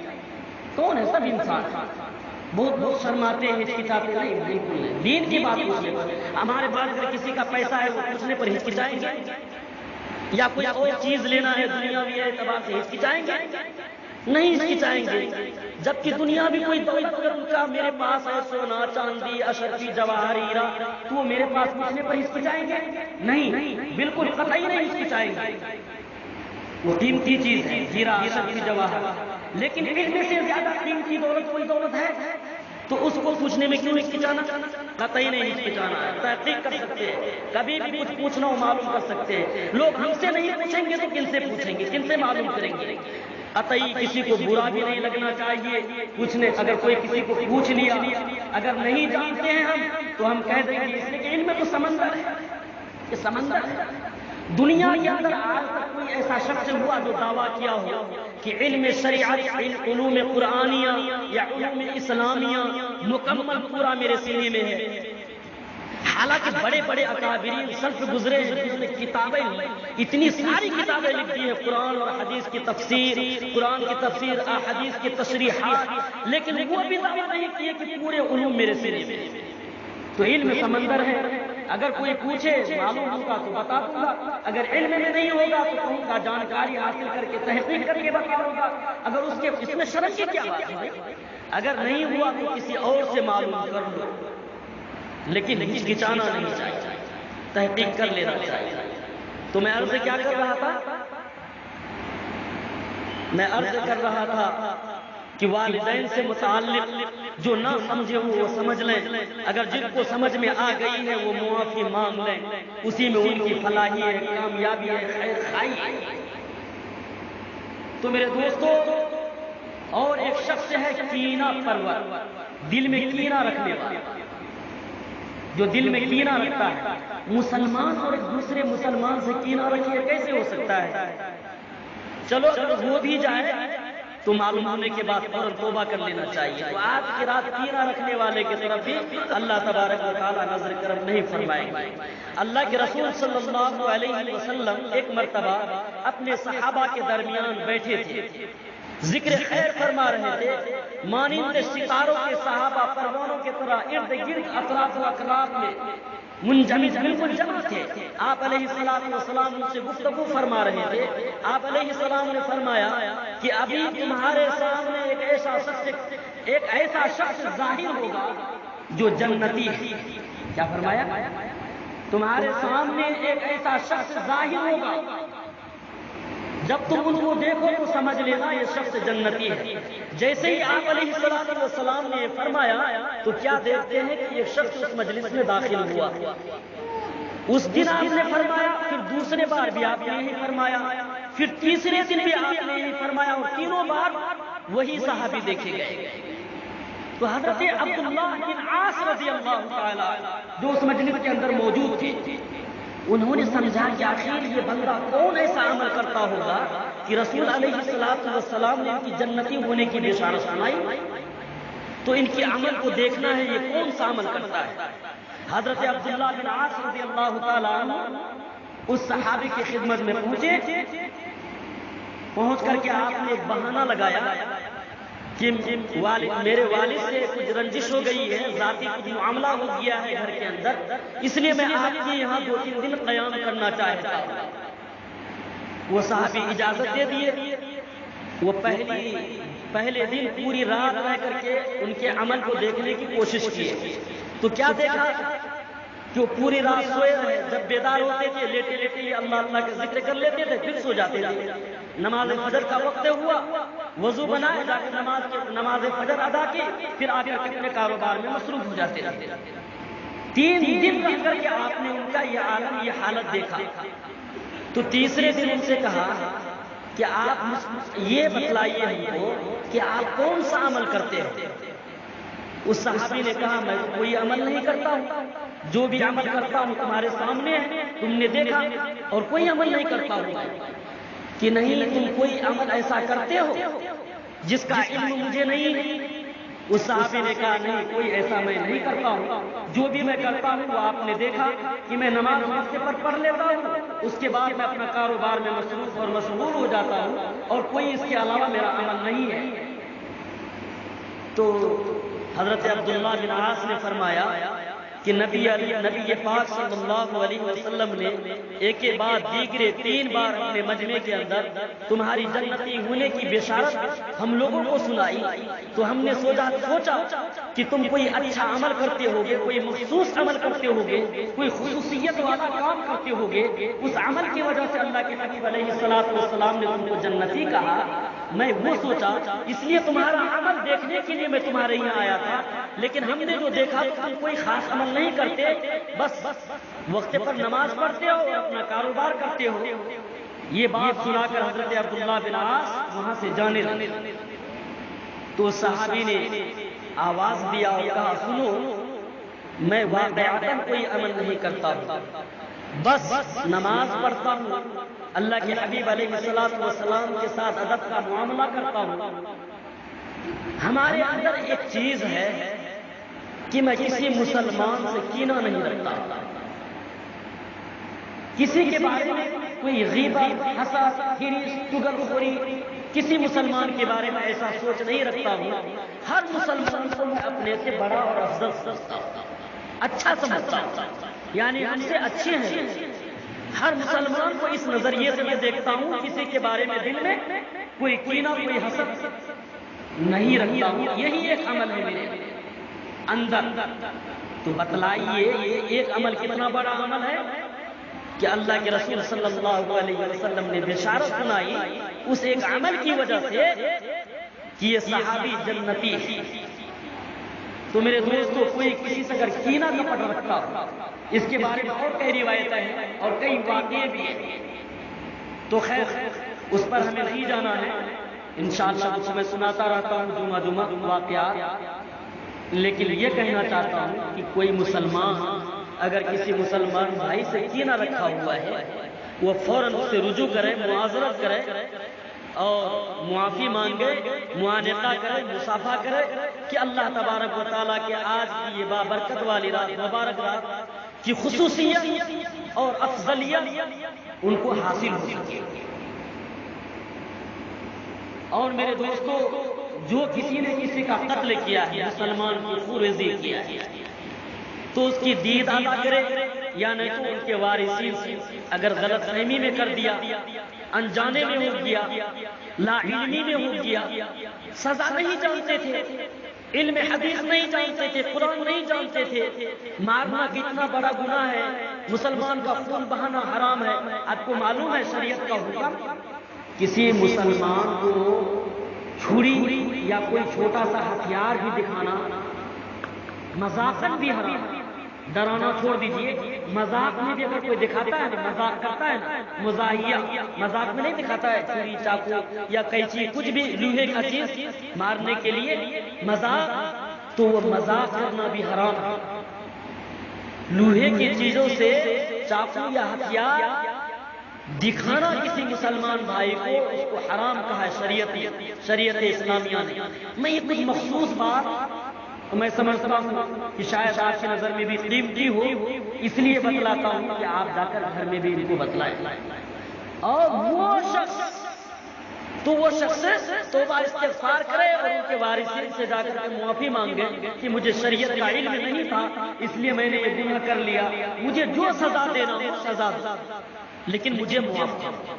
کون ہے؟ سب انسان بہت شرماتے ہیں، ہچکچاتے نہیں، بالکل نہیں۔ دین کی بات پوچھنے پر، ہمارے پاس اگر کسی کا پیسہ ہے وہ پوچھنے پر ہچکچائیں گے؟ یا کوئی اور چیز لینا ہے دنیاوی اعتبار سے، ہچکچائیں گے؟ نہیں ہچکچائیں گے۔ جبکہ دنیا بھی کوئی دولت اگر ان کا میرے پاس ہے، سونا چاندی اشرفی جواہر ہیرا، تو وہ میرے پاس پوچھنے پر ہچکچائیں گے؟ نہیں، بالکل قطعی نہیں ہچکچائیں گے۔ وہ قیمتی چیز ہے، ہیرا اشرفی جواہر، لیکن علم سے زیادہ قیمتی دولت کوئی دولت ہے تو اس کو پوچھنے میں کیوں ہچکچانا؟ قطعی نہیں ہچکچانا ہے، تحقیق کر سکتے ہیں، کبھی بھی کچھ پوچھنا ہو معلوم کر سکتے ہیں۔ لوگ ہم سے نہیں پوچھیں گے تو کن سے پوچھیں گے، کن سے معلوم کریں گے؟ قطعی کسی کو برا بھی نہیں لگنا چاہیے پوچھنے۔ اگر کوئی کسی کو پوچھ لیا، اگر نہیں جانتے ہیں ہم تو ہم کہہ دیں گے، اس لیے کہ علم میں تو سمندر ہے، یہ سمندر ہے۔ دنیا کے اندر آج تک کوئی ایسا شخص ہوا جو دعویٰ کیا ہو کہ علم شریعت، علوم قرآنیہ یا علوم اسلامیہ مکمل پورا میرے سینے میں ہے؟ حالانکہ بڑے بڑے اکابرین سلف گزرے ہیں جنہوں نے کتابیں اتنی ساری کتابیں لکھ دی ہیں، قرآن اور حدیث کی تفسیر، قرآن کی تفسیر، احادیث کی تشریحات، لیکن وہ بھی دعویٰ نہیں کیے کہ پورے علوم میرے سینے میں۔ تو علم سمندر ہے، اگر کوئی پوچھے معلوم ہوگا تو بتا دوں گا، اگر علم میں نہیں ہوگا تو کہوں گا جانکاری حاصل کر کے تحقیق کر کے بتاؤں گا، اگر اس میں شرم کی کیا بات ہے؟ اگر نہیں ہوا تو کسی اور سے معلوم کر لو، لیکن ہچکچانا نہیں چاہیے، تحقیق کر لینا چاہیے۔ تو میں عرض کیا کر رہا تھا؟ میں عرض کر رہا تھا کہ والدین سے متعلق جو نہ سمجھے وہ سمجھ لیں، اگر جن کو سمجھ میں آ گئی ہے وہ معافی مانگ لیں، اسی میں ان کی فلاحی ہے، کامیابی ہے، خیر خائی ہے۔ تو میرے دوستو، اور ایک شخص ہے کینہ پرور، دل میں کینہ رکھنے والا، جو دل میں کینہ رکھتا ہے۔ مسلمان اور ایک دوسرے مسلمان سے کینہ رکھے کیسے ہو سکتا ہے؟ چلو اگر ہو بھی جائے تو معلوم ہونے کے بعد فوراً توبہ کر لینا چاہیے۔ تو آج کی رات کینہ رکھنے والے کی طرف بھی اللہ تبارک و تعالیٰ نظر کرم نہیں فرمائیں گے۔ اللہ کے رسول صلی اللہ علیہ وسلم ایک مرتبہ اپنے صحابہ کے درمیان بیٹھے تھے، ذکر خیر فرما رہے تھے، مانند ستاروں کے صحابہ پروانوں کی طرح ارد گرد اطراف و اقراف میں منجمد بالکل جمع تھے۔ آپ علیہ السلام ان سے گفتگو فرما رہے تھے۔ آپ علیہ السلام نے فرمایا کہ ابھی تمہارے سامنے ایک ایسا شخص ظاہر ہوگا جو جنتی ہے۔ کیا فرمایا؟ تمہارے سامنے ایک ایسا شخص ظاہر ہوگا، جب تم ان کو دیکھو تو سمجھ لینا یہ شخص جنتی ہے۔ جیسے ہی آپ علیہ السلام نے فرمایا تو کیا دیکھتے ہیں کہ ایک شخص اس مجلس میں داخل ہوا۔ اس دن آپ نے فرمایا، پھر دوسرے بار بھی آپ نے یہی فرمایا، پھر تیسرے دن بھی آپ نے یہی فرمایا، اور تینوں بار وہی صحابی دیکھے گئے۔ تو حضرت عبداللہ بن عاص رضی اللہ تعالی جو اس مجلس کے اندر موجود تھے، انہوں نے سمجھا کہ آخر یہ بندہ کون ایسا عمل کرتا ہوگا کہ رسول علیہ السلام نے ان کی جنتی ہونے کی بشارت سنائی، تو ان کے عمل کو دیکھنا ہے یہ کون سا عمل کرتا ہے۔ حضرت عبداللہ بن عاص رضی اللہ تعالیٰ عنہ اس صحابی کی خدمت میں پہنچے، پہنچ کر کے آپ نے ایک بہانہ لگایا کہ میرے والد سے کچھ رنجش ہو گئی ہے، ذاتی کچھ معاملہ ہو گیا ہے گھر کے اندر، اس لیے میں آپ کے یہاں 2-3 دن قیام کرنا چاہتا ہوں۔ وہ صحابی اجازت دے دیے۔ وہ پہلے دن پوری رات رہ کر کے ان کے عمل کو دیکھنے کی کوشش کی، تو کیا دیکھا کہ وہ پوری رات سوئے رہے، جب بیدار ہوتے تھے لیٹے لیٹے یہ اللہ اللہ کا ذکر کر لیتے تھے، پھر سو جاتے تھے۔ نماز فجر کا وقت ہوا، وضو بنائے، جا کے نماز فجر ادا کی، پھر آ کر کے اپنے کاروبار میں مصروف ہو جاتے تھے۔ 3 دن رہ کر کے آپ نے ان کا یہ عالم، یہ حالت دیکھا، تو تیسرے دن ان سے کہا کہ آپ یہ بتلائیے ہم کو کہ آپ کون سا عمل کرتے ہیں۔ اس صحابی نے کہا میں تو کوئی عمل نہیں کرتا ہوں، جو بھی عمل کرتا ہوں تمہارے سامنے ہے، تم نے دیکھا، اور کوئی عمل نہیں کرتا ہوں۔ کہ نہیں تم کوئی عمل ایسا کرتے ہو جس کا علم مجھے نہیں ہے؟ اس صحابی نے کہا نہیں کوئی ایسا میں نہیں کرتا ہوں، جو بھی میں کرتا ہوں وہ آپ نے دیکھا کہ میں نماز وقت پر پڑھ لیتا ہوں، اس کے بعد میں اپنا کاروبار میں مصروف اور مشغول ہو جاتا ہوں، اور کوئی اس کے علاوہ میرا عمل نہیں ہے۔ تو حضرت عبداللہ بن عاص نے فرمایا کہ نبی پاک صلی اللہ علیہ وسلم نے ایک کے بعد دیگرے 3 بار اپنے مجمع کے اندر تمہاری جنتی ہونے کی بشارت ہم لوگوں کو سنائی، تو ہم نے سوچا کہ تم کوئی اچھا عمل کرتے ہوگے، کوئی مخصوص عمل کرتے ہوگے، کوئی خصوصیت والا کام کرتے ہوگے، اس عمل کی وجہ سے اللہ کے نبی علیہ السلام نے تم کو جنتی کہا۔ میں وہ سوچا، اس لیے تمہارا عمل دیکھنے کے لیے میں تمہارے یہاں آیا تھا، لیکن ہم نے جو دیکھا تو تم کوئی خاص عمل نہیں کرتے، بس وقت پر نماز پڑھتے ہو اور اپنا کاروبار کرتے ہو۔ یہ بات سنا کر حضرت عبداللہ بن عاص وہاں سے جانے لگے، تو صحابی نے آواز دیا اور کہا سنو، میں واقعتاً کوئی عمل نہیں کرتا ہوں، بس نماز پڑھتا ہوں، اللہ کے حبیب علیہ السلام کے ساتھ ادب کا معاملہ کرتا ہوں۔ ہمارے اندر ایک چیز ہے کہ میں کسی مسلمان سے کینہ نہیں رکھتا، کسی کے بارے میں کوئی غیبت، حسد، ہرس، چغلخوری کسی مسلمان کے بارے میں ایسا سوچ نہیں رکھتا ہوں۔ ہر مسلمان کو میں اپنے سے بڑا اور افضل سمجھتا ہوں، اچھا سمجھتا ہوں، یعنی ہم سے اچھے ہیں۔ ہر مسلمان کو اس نظریے سے میں دیکھتا ہوں، کسی کے بارے میں دل میں کوئی کینہ، کوئی حسد نہیں رکھتا ہوں۔ یہی ایک عمل ہے میرے اندر۔ تو بتلائیے یہ ایک عمل کتنا بڑا عمل ہے کہ اللہ کے رسول صلی اللہ علیہ وسلم نے بشارت سنائی اس ایک عمل کی وجہ سے کہ یہ صحابی جنتی ہے۔ تو میرے دوستو، کوئی کسی سے اگر کینہ کپٹ رکھتا ہو، اس کے بارے میں اور کئی روایتیں ہیں اور کئی واقعے بھی ہیں، تو خیر اس پر ہمیں نہیں جانا ہے۔ انشاءاللہ کچھ میں سناتا رہتا ہوں جمعہ واقعات، لیکن یہ کہنا چاہتا ہوں کہ کوئی مسلمان اگر کسی مسلمان بھائی سے کینہ رکھا ہوا ہے، وہ فوراً اس سے رجوع کرے، معاذرت کرے اور معافی مانگے، معانقہ کرے، مصافحہ کرے کہ اللہ تبارک و تعالیٰ کے آج کی یہ بابرکت والی رات، مبارک رات کی خصوصیت اور افضلیت ان کو حاصل ہو سکے۔ اور میرے دوستو، جو کسی نے کسی کا قتل کیا ہے، مسلمان کی خونریزی کیا ہے، تو اس کی دید ادا کرے، یا نہیں تو ان کے وارثین سے اگر غلط فہمی میں کر دیا، انجانے میں ہو گیا، لا علمی میں ہو گیا، سزا نہیں جانتے تھے، علم حدیث نہیں جانتے تھے، قرآن نہیں جانتے تھے، مارنا کتنا بڑا گناہ ہے، مسلمان کا خون بہانا حرام ہے۔ آپ کو معلوم ہے شریعت کا حکم، کسی مسلمان کو چھری یا کوئی چھوٹا سا ہتھیار بھی دکھانا مذاقاً بھی حرام ہے۔ ڈرانا چھوڑ دیجئے، مذاق میں بھی اگر کوئی دکھاتا ہے، مذاق کرتا ہے نا، مزاحیہ، مذاق میں نہیں دکھاتا ہے چھری، چاقو یا قینچی، کچھ بھی لوہے کا چیز مارنے کے لیے مذاق، تو وہ مذاق کرنا بھی حرام ہے۔ لوہے کی چیزوں سے چاقو یا ہتھیار دکھانا کسی مسلمان بھائی کو، اس کو حرام کہا ہے شریعت اسلامیہ نے۔ میں یہ کچھ مخصوص بات میں سمجھتا ہوں کہ شاید آپ کی نظر میں بھی قیمتی ہو، اس لیے بتلاتا ہوں کہ آپ جا کر گھر میں بھی ان کو بتلائیں۔ اور وہ شخص توبہ استغفار کرے اور ان کے وارثین سے جا کر معافی مانگے کہ مجھے شریعت کا علم نہیں تھا، اس لیے میں نے یہ گناہ کر لیا، مجھے جو سزا دینا ہو سزا دو، لیکن مجھے معاف کرو۔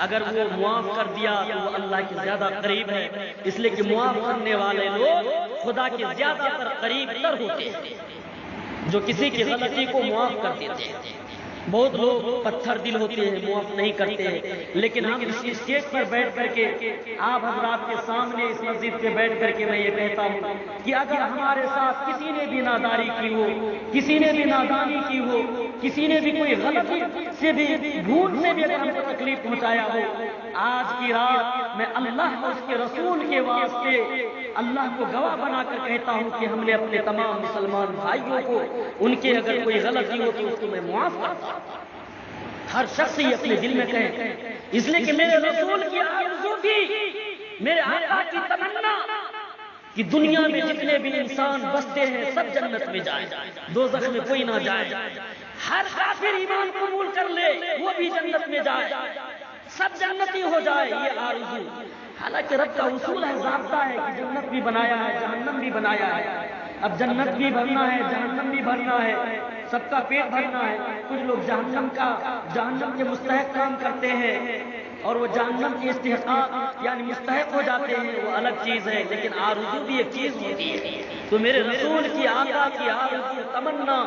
اگر وہ معاف کر دیا تو وہ اللہ کے زیادہ قریب ہے، اس لیے کہ معاف کرنے والے لوگ خدا کے زیادہ تر قریب تر ہوتے ہیں، جو کسی کی غلطی کو معاف کر دیتے ہیں۔ بہت لوگ پتھر دل ہوتے ہیں، معاف نہیں کرتے ہیں، لیکن ہم اس اسٹیج پر بیٹھ کر کے آپ حضرات کے سامنے اس مسجد پہ بیٹھ کر کے میں یہ کہتا ہوں کہ اگر ہمارے ساتھ کسی نے بھی ناداری کی ہو، کسی نے بھی نادانی کی ہو، کسی نے بھی کوئی غلطی سے بھی، بھول سے بھی اگر ہم کو تکلیف پہنچایا ہو، آج کی رات میں اللہ اور اس کے رسول کے واسطے اللہ کو گواہ بنا کر کہتا ہوں کہ ہم نے اپنے تمام مسلمان بھائیوں کو ان کے اگر کوئی غلطی ہو تو اس کو میں معاف کرتا ہوں۔ ہر شخص یہ اپنے دل میں کہے، اس لیے کہ میرے رسول کی آرزو تھی، میرے آقا کی تمنا کہ دنیا میں جتنے بھی انسان بستے ہیں سب جنت میں جائیں، دوزخ میں کوئی نہ جائے، ہر کافر ایمان قبول کر لے وہ بھی جنت میں جائے، سب جنتی ہو جائے، یہ آرزو۔ حالانکہ رب کا اصول ہے، ضابطہ ہے کہ جنت بھی بنایا ہے، جہنم بھی بنایا ہے، اب جنت بھی بھرنا ہے، جہنم بھی بھرنا ہے، سب کا پیٹ بھرنا ہے۔ کچھ لوگ جہنم کے مستحق کام کرتے ہیں اور وہ جہنم کی استحقاق یعنی مستحق ہو جاتے ہیں، وہ الگ چیز ہے، لیکن آرزو بھی ایک چیز ہوتی ہے۔ تو میرے رسول کی آقا کی آرزو تمنا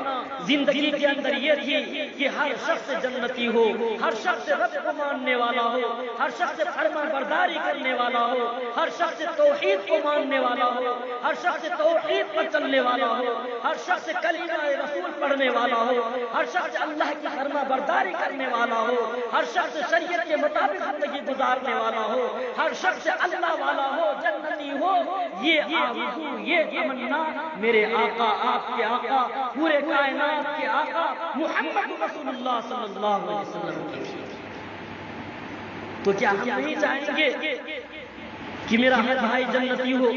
زندگی کے اندر یہ تھی کہ ہر شخص جنتی ہو، ہر شخص رب کو ماننے والا ہو، ہر شخص فرما برداری کرنے والا ہو، ہر شخص توحید کو ماننے والا ہو، ہر شخص توحید پر چلنے والا ہو، ہر شخص کلمہ رسول پڑھنے والا ہو، ہر شخص اللہ کی فرما برداری کرنے والا ہو، ہر شخص شریعت کے مطابق زندگی گزارنے والا ہو، ہر شخص اللہ والا ہو، جنتی ہو۔ یہ آرزو، یہ تمنا میرے آقا، آپ کے آقا، پورے کائنات کے آقا محمد رسول اللہ صلی اللہ علیہ وسلم کی تھی۔ تو کیا ہم نہیں چاہیں گے کہ میرا ہر بھائی جنتی ہو؟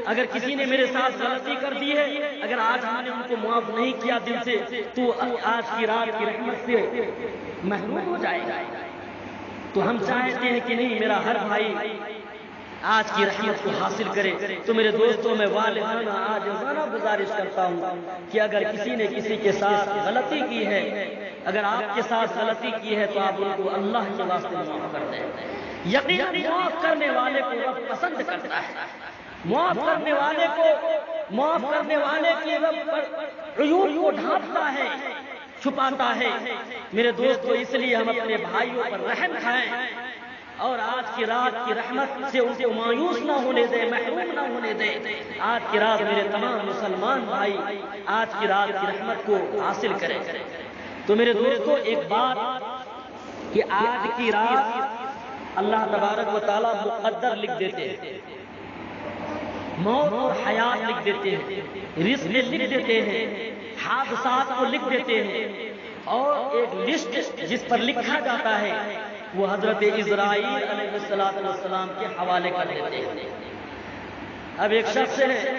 اگر کسی نے میرے ساتھ غلطی کر دی ہے، اگر آج ہم نے ان کو معاف نہیں کیا دل سے، تو آج کی رات کی رحمت سے محروم ہو جائے گا۔ تو ہم چاہتے ہیں کہ نہیں، میرا ہر بھائی آج کی رحمت کو حاصل کرے۔ تو میرے دوستوں، میں والدانہ عاجزانہ گزارش کرتا ہوں کہ اگر کسی نے کسی کے ساتھ غلطی کی ہے، اگر آپ کے ساتھ غلطی کی ہے، تو آپ ان کو اللہ کے واسطے معاف کر دیں۔ یقیناً معاف کرنے والے کو رب پسند کرتا ہے، معاف کرنے والے کو، معاف کرنے والے کی رب پر عیوب کو ڈھانپتا ہے، چھپاتا ہے۔ میرے دوستو، اس لیے ہم اپنے بھائیوں پر رحم کھائیں اور آج کی رات کی رحمت سے ان کو مایوس نہ ہونے دیں، محروم نہ ہونے دیں۔ آج کی رات میرے تمام مسلمان بھائی آج کی رات کی رحمت کو حاصل کریں۔ تو میرے دوستو، ایک بات کہ آج کی رات اللہ تبارک و تعالیٰ مقدر لکھ دیتے ہیں، موت اور حیات لکھ دیتے ہیں، رزق لکھ دیتے ہیں، حادثات کو لکھ دیتے ہیں، اور ایک لسٹ جس پر لکھا جاتا ہے وہ حضرت اسرائیل علیہ السلام کے حوالے کر دیتے ہیں۔ اب ایک شخص ہے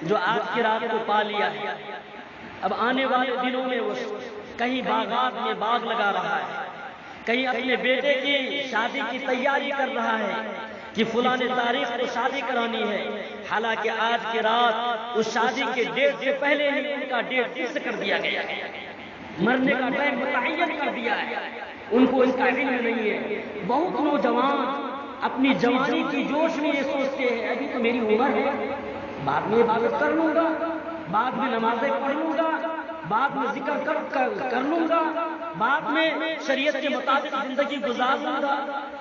جو آج کی رات کو پا لیا ہے، اب آنے والے دنوں میں وہ کہیں باغات میں باغ لگا رہا ہے، کہیں اپنے بیٹے کی شادی کی تیاری کر رہا ہے کہ فلاں تاریخ کو شادی کرانی ہے، حالانکہ آج کی رات اس شادی کے ڈیٹ سے پہلے ہی ان کا ڈیٹ فکس کر دیا گیا ہے، مرنے کا ٹائم متعین کر دیا ہے، ان کو اس کا علم نہیں ہے۔ بہت نوجوان اپنی جوانی کی جوش میں یہ سوچتے ہیں ابھی تو میری عمر ہے، بعد میں عبادت کر لوں گا، بعد میں نمازیں پڑھ لوں گا، بعد میں ذکر کر لوں گا، بعد میں شریعت کے مطابق زندگی گزار لوں گا۔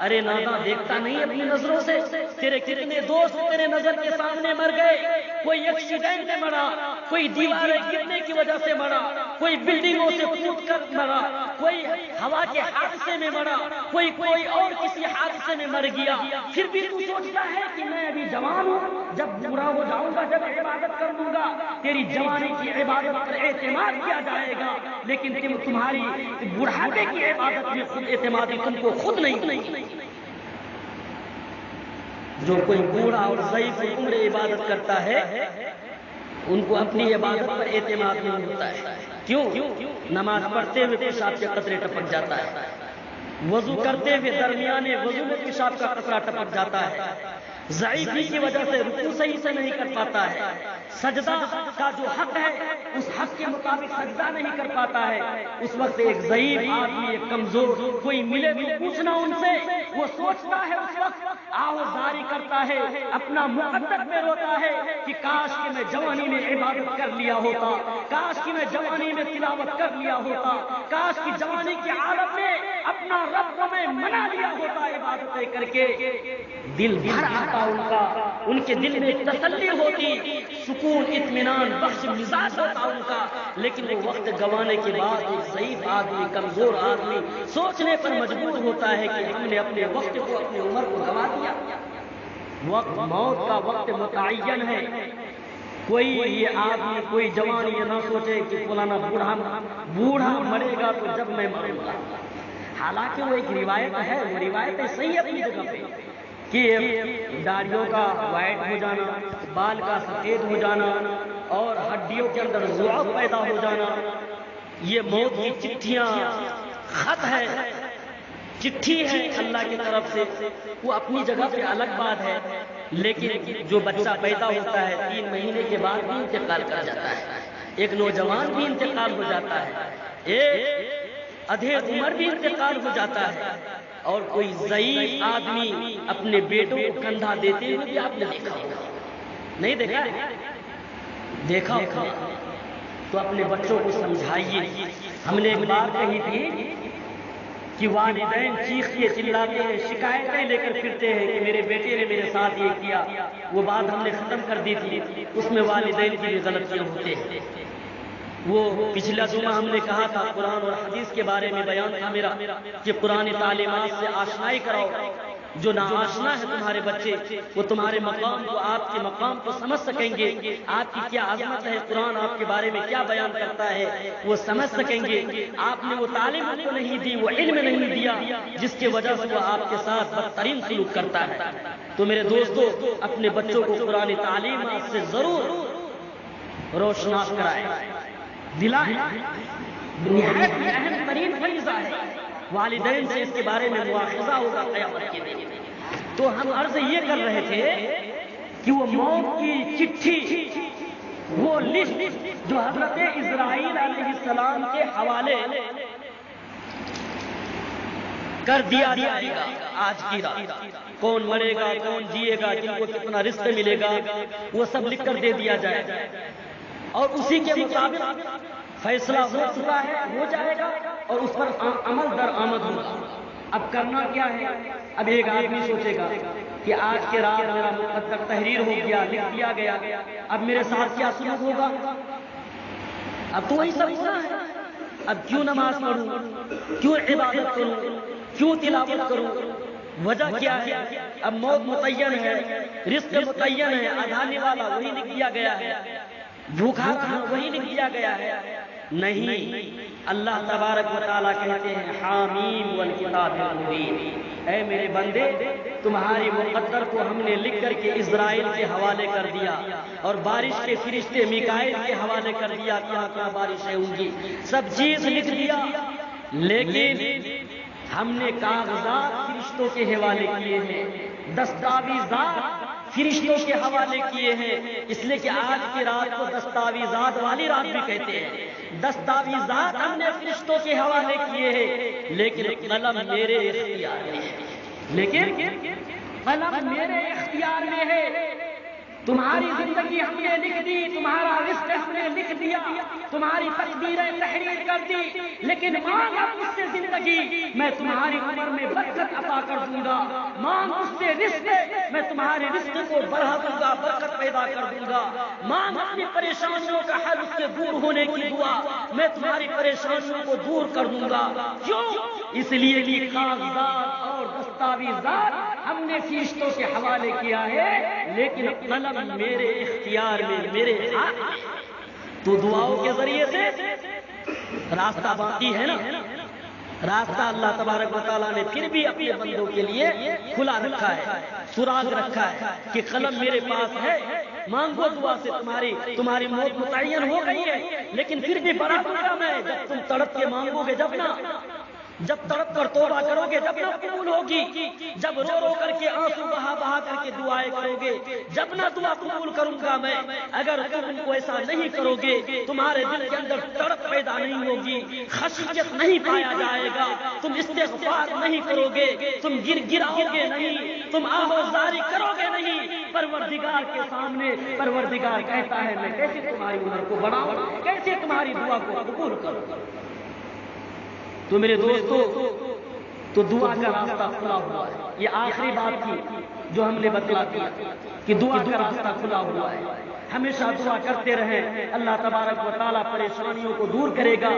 ارے نادا، دیکھتا نہیں اپنی نظروں سے تیرے کتنے دوست تیرے نظر کے سامنے مر گئے؟ کوئی ایکسیڈنٹ میں مرا، کوئی دیواریں گرنے کی وجہ سے مرا، کوئی بلڈنگوں سے کود کر مرا، کوئی ہوا کے حادثے میں مرا، کوئی اور کسی حادثے میں مر گیا۔ پھر بھی تو سوچتا ہے کہ میں ابھی جوان ہوں، جب بوڑھا ہو جاؤں گا جب عبادت کر لوں گا۔ تیری جوانی کی عبادت پر اعتماد کیا جائے گا، لیکن تمہاری بڑھاپے کی عبادت میں خود اعتمادی تم کو خود نہیں۔ جو کوئی بوڑھا اور ضعیف عمر عبادت کرتا ہے ان کو اپنی عبادت پر اعتماد نہیں ہوتا ہے۔ کیوں؟ نماز پڑھتے ہوئے پیشاب کے قطرے ٹپک جاتا ہے، وضو کرتے ہوئے درمیانے وضو میں پیشاب کا قطرہ ٹپک جاتا ہے، ضعیفی کی وجہ سے رکوع صحیح سے نہیں کر پاتا ہے، سجدہ کا جو حق ہے اس حق کے مطابق سجدہ نہیں کر پاتا ہے۔ اس وقت ایک ضعیف آدمی، ایک کمزور کوئی ملے تو پوچھنا ان سے، وہ سوچتا ہے، اس وقت آہوازاری کرتا ہے، اپنا مقدر میں روتا ہے کہ کاش کہ میں جوانی میں عبادت کر لیا ہوتا، کاش کہ میں جوانی میں تلاوت کر لیا ہوتا، کاش کہ جوانی کے عالم میں اپنا رب کو میں منا لیا ہوتا عبادتیں کر کے۔ دل بھر آتا ان کے دل میں تسلی ہوتی، سکون اطمینان بخش مزاج ہوتا ان کا، لیکن وہ وقت گوانے کے بعد ایک ضعیف آدمی، کمزور آدمی سوچنے پر مجبور ہوتا ہے کہ ہم نے اپنے وقت کو، اپنی عمر کو گوا دیا۔ وقت، موت کا وقت متعین ہے۔ کوئی یہ آدمی، کوئی جوان یہ نہ سوچے کہ فلانا بوڑھا مرے گا تو جب میں مروں گا۔ حالانکہ وہ ایک روایت ہے، وہ روایتیں صحیح اپنی جگہ پہ کہ داڑھیوں کا وائٹ ہو جانا، بال کا سفید ہو جانا اور ہڈیوں کے اندر ضعف پیدا ہو جانا، یہ موت کی چٹھیاں، خط ہے، چٹھی ہے اللہ کی طرف سے، وہ اپنی جگہ پہ الگ بات ہے۔ لیکن جو بچہ پیدا ہوتا ہے 3 مہینے کے بعد بھی انتقال کر جاتا ہے، ایک نوجوان بھی انتقال ہو جاتا ہے، ایک ادھے عمر بھی انتقال ہو جاتا ہے، اور کوئی ضعیف آدمی اپنے بیٹوں کو کندھا دیتے ہوئے بھی آپ نے دیکھا ہوگا، نہیں دیکھا؟ دیکھا ہوگا تو اپنے بچوں کو سمجھائیے۔ ہم نے ایک بات کہی تھی کہ والدین چیختے چلاتے ہیں، شکایتیں لے کر پھرتے ہیں کہ میرے بیٹے نے میرے ساتھ یہ کیا، وہ بات ہم نے ختم کر دی تھی۔ اس میں والدین کی بھی غلطیاں ہوتے ہیں۔ وہ پچھلا جمعہ ہم نے کہا تھا، قرآن اور حدیث کے بارے میں بیان تھا میرا کہ قرآن تعلیمات سے آشنائی کراؤ، جو ناآشنا ہے تمہارے بچے، وہ تمہارے مقام کو، آپ کے مقام کو سمجھ سکیں گے، آپ کی کیا عظمت ہے، قرآن آپ کے بارے میں کیا بیان کرتا ہے وہ سمجھ سکیں گے۔ آپ نے وہ تعلیم کو نہیں دی، وہ علم نہیں دیا، جس کی وجہ سے وہ آپ کے ساتھ بدترین سلوک کرتا ہے۔ تو میرے دوستو، اپنے بچوں کو قرآن تعلیمات سے ضرور روشناس کرائیں، دلائیں۔ نہایت اہم ترین فریضہ ہے، والدین سے اس کے بارے میں مواخذہ ہوگا قیامت کے دن۔ تو ہم عرض یہ کر رہے تھے کہ وہ موت کی چٹھی، وہ لسٹ جو حضرت اسرائیل علیہ السلام کے حوالے کر دیا جائے گا آج کی رات، کون مرے گا، کون جیے گا، کن کو کتنا رزق ملے گا، وہ سب لکھ کر دے دیا جائے گا، اور اسی کے مطابق فیصلہ ہو چکا ہے، ہو جائے گا، اور اس پر عمل درآمد ہوگا۔ اب کرنا کیا ہے؟ اب ایک آدمی سوچے گا کہ آج کے رات میرا مقدر تحریر ہو گیا، لکھ دیا گیا، اب میرے ساتھ کیا سلوک ہوگا؟ اب تو وہی سمجھنا ہے، اب کیوں نماز پڑھوں، کیوں عبادت کروں، کیوں تلاوت کروں؟ وجہ کیا ہے؟ اب موت متعین ہے، رزق متعین ہے، اڑانے والا وہی لکھ دیا گیا ہے، بھوکا وہی لکھ دیا گیا ہے۔ نہیں، اللہ تبارک و تعالیٰ کہتے ہیں حامیم والکتاب المبین، اے میرے بندے، تمہاری مقدر کو ہم نے لکھ کر کے اسرائیل کے حوالے کر دیا، اور بارش کے فرشتے میکائیل کے حوالے کر دیا، کہاں کہاں بارشیں ہوں گی، سب چیز لکھ دیا۔ لیکن ہم نے کاغذات فرشتوں کے حوالے کیے ہیں، دستاویزات فرشتوں کے حوالے کیے ہیں، اس لیے کہ آج کی رات کو دستاویزات والی رات بھی کہتے ہیں۔ دستاویزات ہم نے فرشتوں کے حوالے کیے ہیں، لیکن قلم میرے اختیار میں ہے، لیکن قلم میرے اختیار میں ہے۔ تمہاری زندگی ہم نے لکھ دی، تمہارا رزق ہم نے لکھ دیا، تمہاری تقدیریں تحریر کر دی، لیکن مانگ اب مجھ سے زندگی، میں تمہاری عمر میں برکت عطا کر دوں گا، مانگ مجھ سے رزق، میں تمہارے رزق کو بڑھا دوں گا، برکت پیدا کر دوں گا، مانگ اپنی پریشانیوں کا حل، اس سے دور ہونے کی دعا، میں تمہاری پریشانیوں کو دور کر دوں گا۔ کیوں؟ اس لیے کہ کاغذات اور دستاویزات ہم نے فرشتوں کے حوالے کیا ہے، لیکن قلم میرے اختیار میں، میرے ہاتھ میں۔ تو دعاؤں کے ذریعے سے راستہ باقی ہے نا، راستہ اللہ تبارک و تعالیٰ نے پھر بھی اپنے بندوں کے لیے کھلا رکھا ہے، سراغ رکھا ہے کہ قلم میرے پاس ہے، مانگو دعا سے، تمہاری موت متعین ہو گئی ہے، لیکن پھر بھی بڑا دعا میں، جب تم تڑپ کے مانگو گے، جب تڑپ کر توبہ کرو گے، جب نہ قبول ہوگی، جب رو رو کر کے آنسو بہا بہا کر کے دعائیں کرو گے، جب نہ دعا قبول کروں گا میں۔ اگر تم کو ایسا نہیں کرو گے، تمہارے دل کے اندر تڑپ پیدا نہیں ہوگی، خشیت نہیں پایا جائے گا، تم استغفار نہیں کرو گے، تم گراؤ گے نہیں، تم آہوزاری کرو گے نہیں، پروردگار کے سامنے پروردگار کہتا ہے میں کیسے تمہاری عمر کو بڑھاؤں، کیسے تمہاری دعا کو قبول کروں۔ تو میرے دوستو، تو دعا کا راستہ کھلا ہوا ہے۔ یہ آخری بات تھی جو ہم نے بتلا دیا کہ دعا کا راستہ کھلا ہوا ہے، ہمیشہ دعا کرتے رہیں، اللہ تبارک و تعالیٰ پریشانیوں کو دور کرے گا،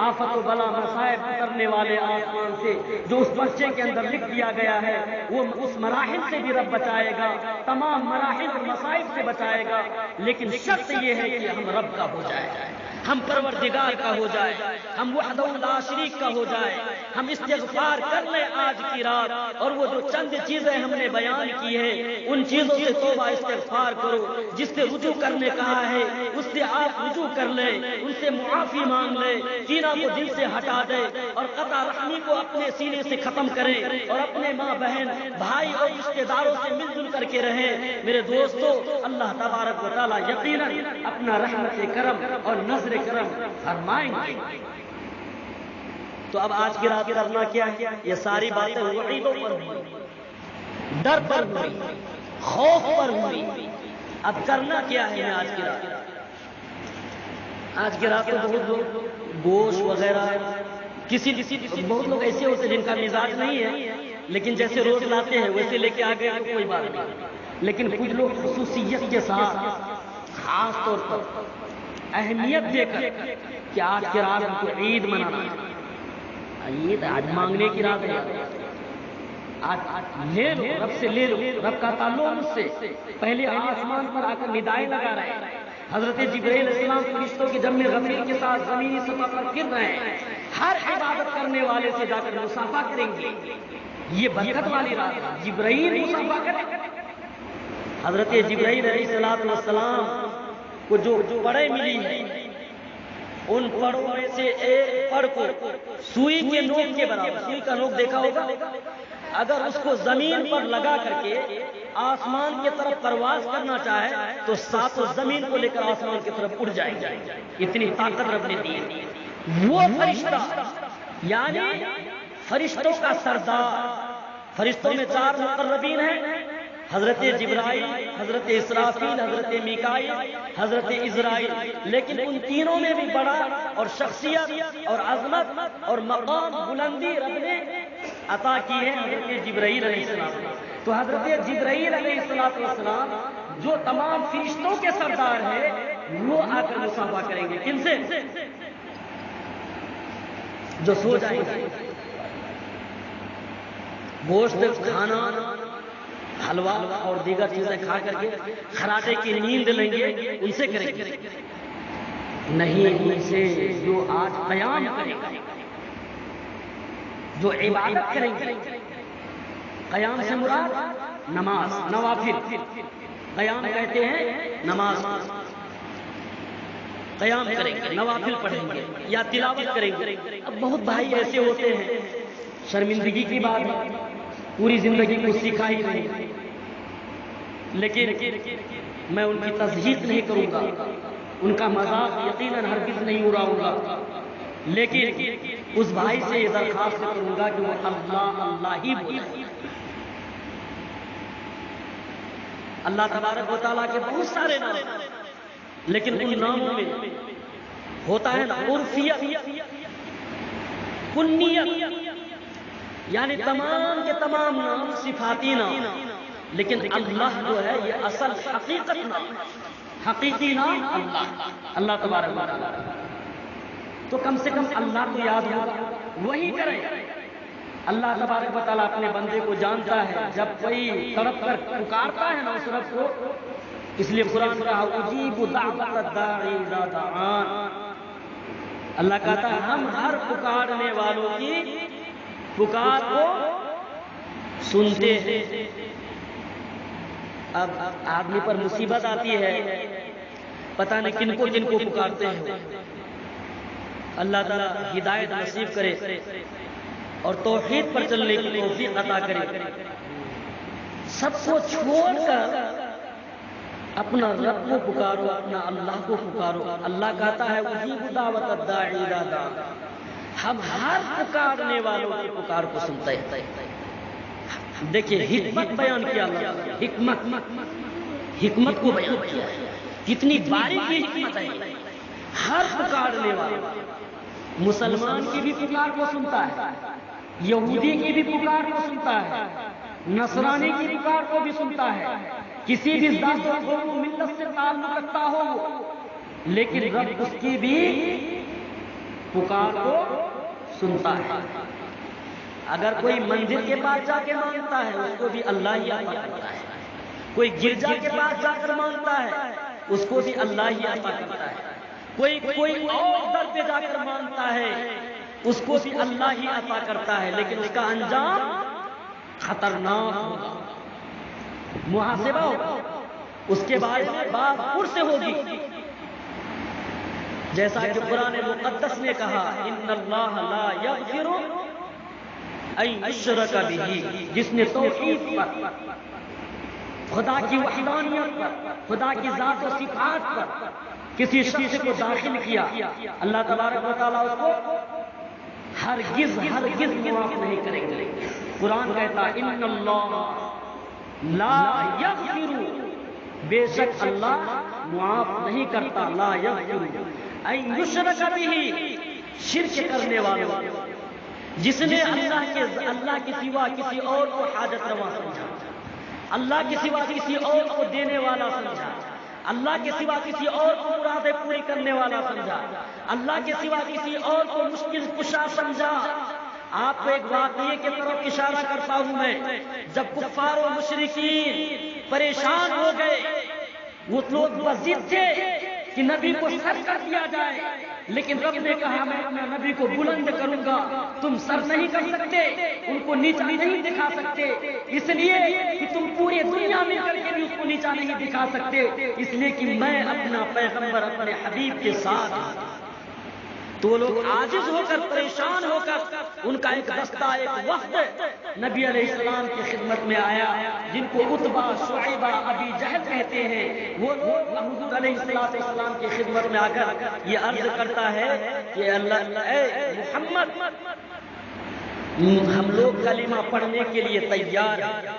آفت و بلا مصائب اترنے والے آسمان سے جو اس بچے کے اندر لکھ دیا گیا ہے، وہ اس مراحل سے بھی رب بچائے گا، تمام مراحل اور مصائب سے بچائے گا، لیکن شرط یہ ہے کہ ہم رب کا ہو جائے، ہم پروردگار کا ہو جائے، ہم وحدہ لا شریک کا ہو جائے، ہم استغفار کر لیں آج کی رات، اور وہ جو چند چیزیں ہم نے بیان کی ہیں ان چیزوں سے توبہ استغفار کرو، جس سے رجوع کرنے کہا ہے اس سے آپ رجوع کر لیں، ان سے معافی مانگ لیں، کینہ کو دل سے ہٹا دیں، اور قطع رحمی کو اپنے سینے سے ختم کریں، اور اپنے ماں بہن بھائی اور رشتے داروں سے مل جل کر کے رہیں۔ میرے دوستو، اللہ تبارک و تعالیٰ یقیناً اپنا رحمت کرم اور نظر کرم فرمائیں گے۔ تو اب آج کی رات کرنا کیا ہے؟ یہ ساری باتیں وعیدوں پر ہوئی، ڈر پر ہوئی، خوف پر ہوئی، اب کرنا کیا ہے؟ آج کی رات تو بہت لوگ گوشت وغیرہ بہت لوگ ایسے ہوتے جن کا مزاج نہیں ہے، لیکن جیسے روز لاتے ہیں ویسے لے کے آ گئے تو کوئی بات نہیں، لیکن کچھ لوگ خصوصیت کے ساتھ خاص طور پر اہمیت دے کر کہ آج کی رات کو عید منانا ہے، عید آج مانگنے کی رات ہے، آج لے لو، رب سے لے لو، رب کا تعلق مجھ سے. پہلے آسمان پر آ کر ندائیں لگا رہے ہیں. حضرت جبرائیل علیہ السلام فرشتوں کے جمع غفیر کے ساتھ زمینی سطح پر پھر رہے ہیں. ہر عبادت کرنے والے سے جا کر مصافحہ کریں گے. یہ برکت والی رات ہے. جبرائیل مصافحہ کریں. حضرت جبرائیل علیہ السلام کو جو پڑے ملی ہے، ان پڑوں میں سے ایک پڑ کو سوئی کے نوک کے برابر، سوئی کا نوک دیکھا ہوگا، اگر اس کو زمین پر لگا کر کے آسمان کی طرف پرواز کرنا چاہے تو ساتوں زمین کو لے کر آسمان کی طرف اڑ جائے گا. اتنی طاقت رب نے دی ہے. وہ فرشتہ یعنی فرشتوں کا سردار. فرشتوں میں 4 مقربین ہیں، حضرت جبرائیل، حضرت اسرافیل، حضرت میکائیل، حضرت عزرائیل. لیکن ان تینوں میں بھی بڑا اور شخصیت اور عظمت اور مقام بلندی رب نے عطا کی ہے حضرت جبرائیل علیہ السلام. تو حضرت جبرائیل علیہ السلام جو تمام فرشتوں کے سردار ہیں، وہ آ کر مصافحہ کریں گے. کن سے؟ جو سو جائیں گے. گوشت کھانا، حلوہ اور دیگر چیزیں کھا کر کے خراٹے کی نیند لیں گے، ان سے کریں گے نہیں. ان سے جو آج قیام کریں گے، جو عبادت کریں گے. قیام سے مراد نماز، نوافل. قیام کہتے ہیں نماز. قیام کریں گے، نوافل پڑھیں گے یا تلاوت کریں گے. اب بہت بھائی ایسے ہوتے ہیں، شرمندگی کی بات ہے، پوری زندگی کو سکھا ہی نہیں. لیکن میں ان کی تصحیح نہیں کروں گا، ان کا مذاق یقیناً ہرگز نہیں اڑاؤں گا. لیکن اس بھائی سے یہ درخواست کروں گا کہ وہ اللہ اللہ ہی بولے. اللہ تبارک و تعالیٰ کے بہت سارے نام، لیکن ان ناموں میں ہوتا ہے نا عرفیت، کنیت، یعنی تمام کے تمام نام صفاتی نام. لیکن اللہ جو ہے یہ اصل حقیقت نام، حقیقی نام اللہ، اللہ تبارک و تعالیٰ. تو کم سے کم اللہ کو یاد ہوگا، وہی کریں. اللہ تبارک و تعالیٰ اپنے بندے کو جانتا ہے. جب کوئی تڑپ کر پکارتا ہے نا اس رب کو، اس لیے قرآن کہا اجیب دعوت الداعی اذا دعان. اللہ کہتا ہے ہم ہر پکارنے والوں کی پکار کو سنتے ہیں. اب آدمی پر مصیبت آتی ہے، پتہ نہیں کن کو پکارتے ہیں. اللہ تعالیٰ ہدایت نصیب کرے اور توحید پر چلنے کی توفیق عطا کرے. سب کو چھوڑ کر اپنا رب کو پکارو، اپنا اللہ کو پکارو. اللہ کہتا ہے اجیب دعوت الداعی اذا دعان. ہم ہر پکارنے والوں کی پکار کو سنتے ہیں. دیکھیے حکمت بیان کیا اللہ، حکمت کو بیان کیا. کتنی باریکی حکمت ہے. ہر پکارنے والا مسلمان کی بھی پکار کو سنتا ہے، یہودی کی بھی پکار کو سنتا ہے، نصرانی کی پکار کو بھی سنتا ہے، کسی بھی ذات و قوم و ملت سے تعلق رکھتا ہو، لیکن رب اس کی بھی پکار کو سنتا ہے. اگر کوئی مندر کے پاس جا کے مانگتا ہے اس کو بھی اللہ ہی عطا کرتا ہے. کوئی گرجا کے پاس جا کر مانگتا ہے اس کو بھی اللہ ہی عطا کرتا ہے. کوئی اور در پہ جا کر مانگتا ہے اس کو بھی اللہ ہی عطا کرتا ہے. لیکن اس کا انجام خطرناک ہوگا، محاسبہ ہوگا. اس کے بارے میں بات پھر سے ہوگی، جیسا کہ قرآن مقدس نے کہا ان اللہ لا یغفر ان یشرک بہ. جس نے توحید پر، خدا کی وحدانیت پر، خدا کی ذات و صفات پر کسی شخص کو داخل کیا، اللہ تبارک و تعالیٰ اس کو ہرگز معاف نہیں کریں گے. قرآن کہتا ان اللہ لا یغفر، بے شک اللہ معاف نہیں کرتا، لا یغفر ان یشرک بہ، شرک کرنے والوں، جس نے اللہ کے سوا کسی اور کو حاجت روا سمجھا، اللہ کے سوا کسی اور کو دینے والا سمجھا، اللہ کے سوا کسی اور کو مرادیں پوری کرنے والا سمجھا، اللہ کے سوا کسی اور کو مشکل کشا سمجھا، آپ کو ایک واقعے کی طرف اشارہ کرتا ہوں میں. جب کفار و مشرکین پریشان ہو گئے، وہ لوگ بضد تھے کہ نبی کو سر کر دیا جائے، لیکن رب نے کہا میں اپنا نبی کو بلند کروں گا، تم سر نہیں کر سکتے، ان کو نیچا نہیں دکھا سکتے، اس لیے کہ تم پوری دنیا میں کر کے بھی اس کو نیچا نہیں دکھا سکتے، اس لیے کہ میں اپنا پیغمبر اپنے حبیب کے ساتھ. تو لوگ عاجز ہو کر پریشان ہو کر ان کا ایک دستہ ایک وفد نبی علیہ السلام کی خدمت میں آیا، جن کو عتبہ شعیبہ ابی جہل کہتے ہیں. وہ حضور علیہ السلام کی خدمت میں آ کر یہ عرض کرتا ہے کہ اللہ اے محمد، ہم لوگ کلمہ پڑھنے کے لیے تیار ہیں.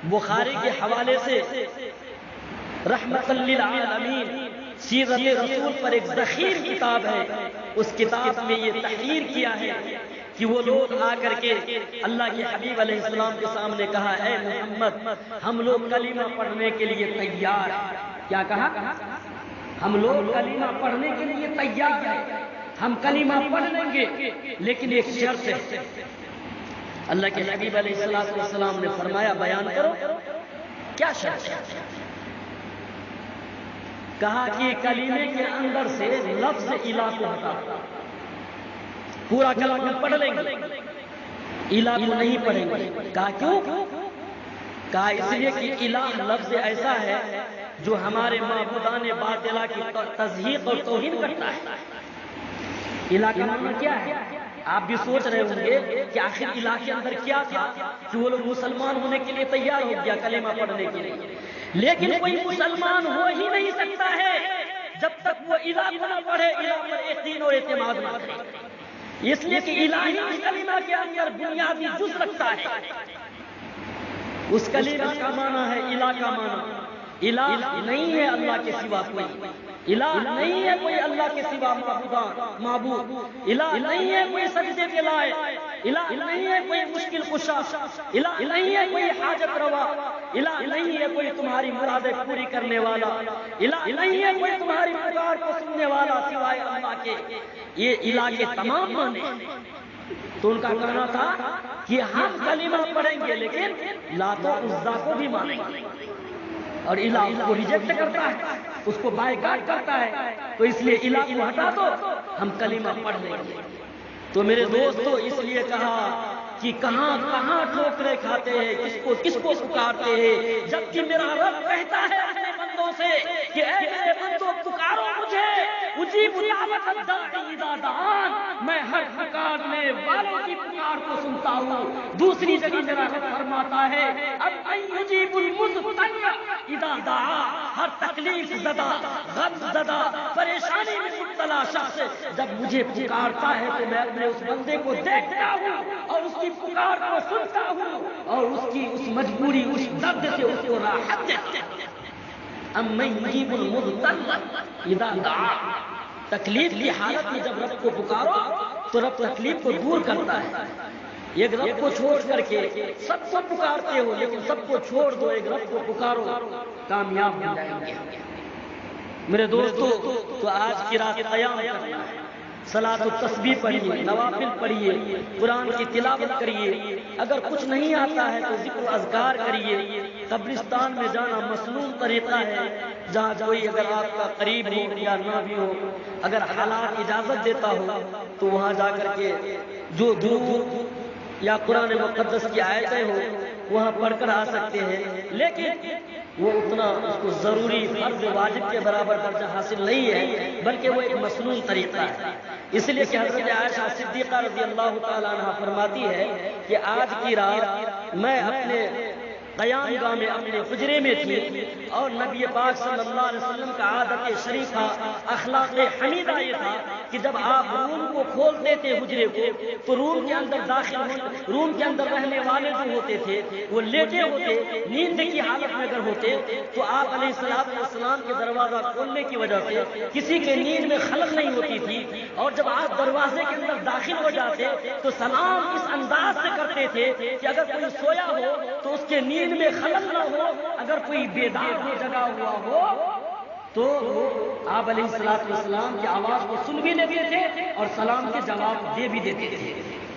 بخاری کے حوالے سے رحمت للعالمین سیرت رسول پر ایک ذخیر کتاب ہے، اس کتاب میں یہ تحریر کیا ہے کہ وہ لوگ آ کر کے اللہ کے حبیب علیہ السلام کے سامنے کہا اے محمد، ہم لوگ کلمہ پڑھنے کے لیے تیار ہیں. کیا کہا؟ ہم لوگ کلمہ پڑھنے کے لیے تیار ہیں، ہم کلمہ پڑھ لیں گے لیکن ایک شرط ہے. اللہ کے حبیب علیہ السلام نے فرمایا بیان کرو کیا شرط ہے. کہا کہ کلمے کے اندر سے لفظ الہ کو ہٹا. پورا کلمہ پڑھ لیں گے، الہ کو نہیں پڑھیں گے. کہا کیوں؟ کہا اس لیے کہ الہ لفظ ایسا ہے جو ہمارے معبودان باطلہ کی تضحیق اور توہین کرتا ہے. الہ کا معنی کیا ہے؟ آپ بھی سوچ رہے ہوں گے کہ آخر الہ کے اندر کیا تھا کہ وہ لوگ مسلمان ہونے کے لیے تیار ہو گیا کلمہ پڑھنے کے لیے. لیکن کوئی مسلمان ہو ہی نہیں سکتا ہے جب تک وہ الہ کو نہ پڑھے، الہ پر یقین اور اعتماد نہ کرے. اس لیے کہ الہی کلمہ کے اندر بنیادی جز رکھتا ہے. اس کلمہ کا معنی ہے الہ کا معنی. الہ نہیں ہے اللہ کے سوا کوئی، الہ نہیں ہے کوئی اللہ کے سوا معبود، الہ نہیں ہے کوئی سجدے کے لائق، الہ نہیں ہے کوئی مشکل کشا، الہ نہیں ہے کوئی حاجت روا، الہ نہیں ہے کوئی تمہاری مرادیں پوری کرنے والا، الہ نہیں ہے کوئی تمہاری پکار کو سننے والا سوائے اللہ کے. یہ الہ کے تمام معنی. تو ان کا کہنا تھا کہ ہم کلمہ پڑھیں گے لیکن لات و عزا کو بھی مانیں گے، اور الہ اس کو ریجیکٹ کرتا ہے، اس کو بائیکاٹ کرتا ہے. تو اس لیے الہ کو ہٹا دو، ہم کلمہ پڑھ لیں گے. تو میرے دوستو اس لیے کہا کہ کہاں کہاں ٹھوکریں کھاتے ہیں، کس کو پکارتے ہیں، جبکہ میرا رب کہتا ہے اپنے بندوں سے کہ اے میرے بندوں پکارو مجھے، اجیب دعوت الداعی اذا دعان، میں ہر پکارنے والوں کی پکار کو سنتا ہوں. دوسری جگہ میرا رب فرماتا ہے اب یجیب المضطر اذا دعا، ہر تکلیف زدہ، غم زدہ، پریشانی میں مبتلا شخص جب مجھے پکارتا ہے تو میں اپنے اس بندے کو دیکھتا ہوں اور اس کی پکار کو سنتا ہوں اور اس کی اس مجبوری اس درد سے اس کو راحت دیتا ہوں. اَمَّن يُجِيبُ الْمُضْطَرَّ اِذَا دَعَاهُ، تکلیف کی حالت میں جب رب کو پکارو تو رب تکلیف کو دور کرتا ہے. ایک رب کو چھوڑ کر کے سب کو پکارتے ہو لیکن سب کو چھوڑ دو، ایک رب کو پکارو، کامیاب ہو جائیں گے. میرے دوستو تو آج کی رات قیام کرنا ہے، صلاۃ التسبیح پڑھیے، نوافل پڑھیے، قرآن کی تلاوت کریے. اگر کچھ نہیں آتا ہے تو ذکر و اذکار کریے. قبرستان میں جانا مصنون طریقہ ہے، جہاں کوئی اگر آپ کا قریب ہو یا نہ بھی ہو، اگر حالات اجازت دیتا ہو تو وہاں جا کر کے جو درود یا قرآن مقدس کی آیتیں ہو وہاں پڑھ کر آ سکتے ہیں. لیکن وہ اتنا اس کو ضروری فرض واجب کے برابر درجہ حاصل نہیں ہے، بلکہ وہ ایک مصنون طریقہ ہے. اس لیے کہ حضرت عائشہ صدیقہ رضی اللہ تعالیٰ عنہ فرماتی ہے کہ آج کی رات میں اپنے قیام گاہ میں اپنے حجرے میں تھی اور نبی پاک صلی اللہ علیہ وسلم کا عادت شریفہ اخلاق حمیدہ یہ تھا کہ جب آپ روم کو کھولتے تھے حجرے کو تو روم کے اندر روم کے اندر رہنے والے جو ہوتے تھے وہ لیٹے ہوتے، نیند کی حالت میں اگر ہوتے تو آپ علیہ السلام کے دروازہ کھولنے کی وجہ سے کسی کے نیند میں خلل نہیں ہوتی تھی. اور جب آپ دروازے کے اندر داخل ہو جاتے تو سلام اس انداز سے کرتے تھے کہ اگر کوئی سویا ہو تو اس کے نیند میں خلل نہ ہو، اگر کوئی بیدار ہو جگا ہوا ہو تو وہ آپ علیہ السلام کی آواز کو سن بھی لیتے تھے اور سلام کے جواب دے بھی دیتے تھے.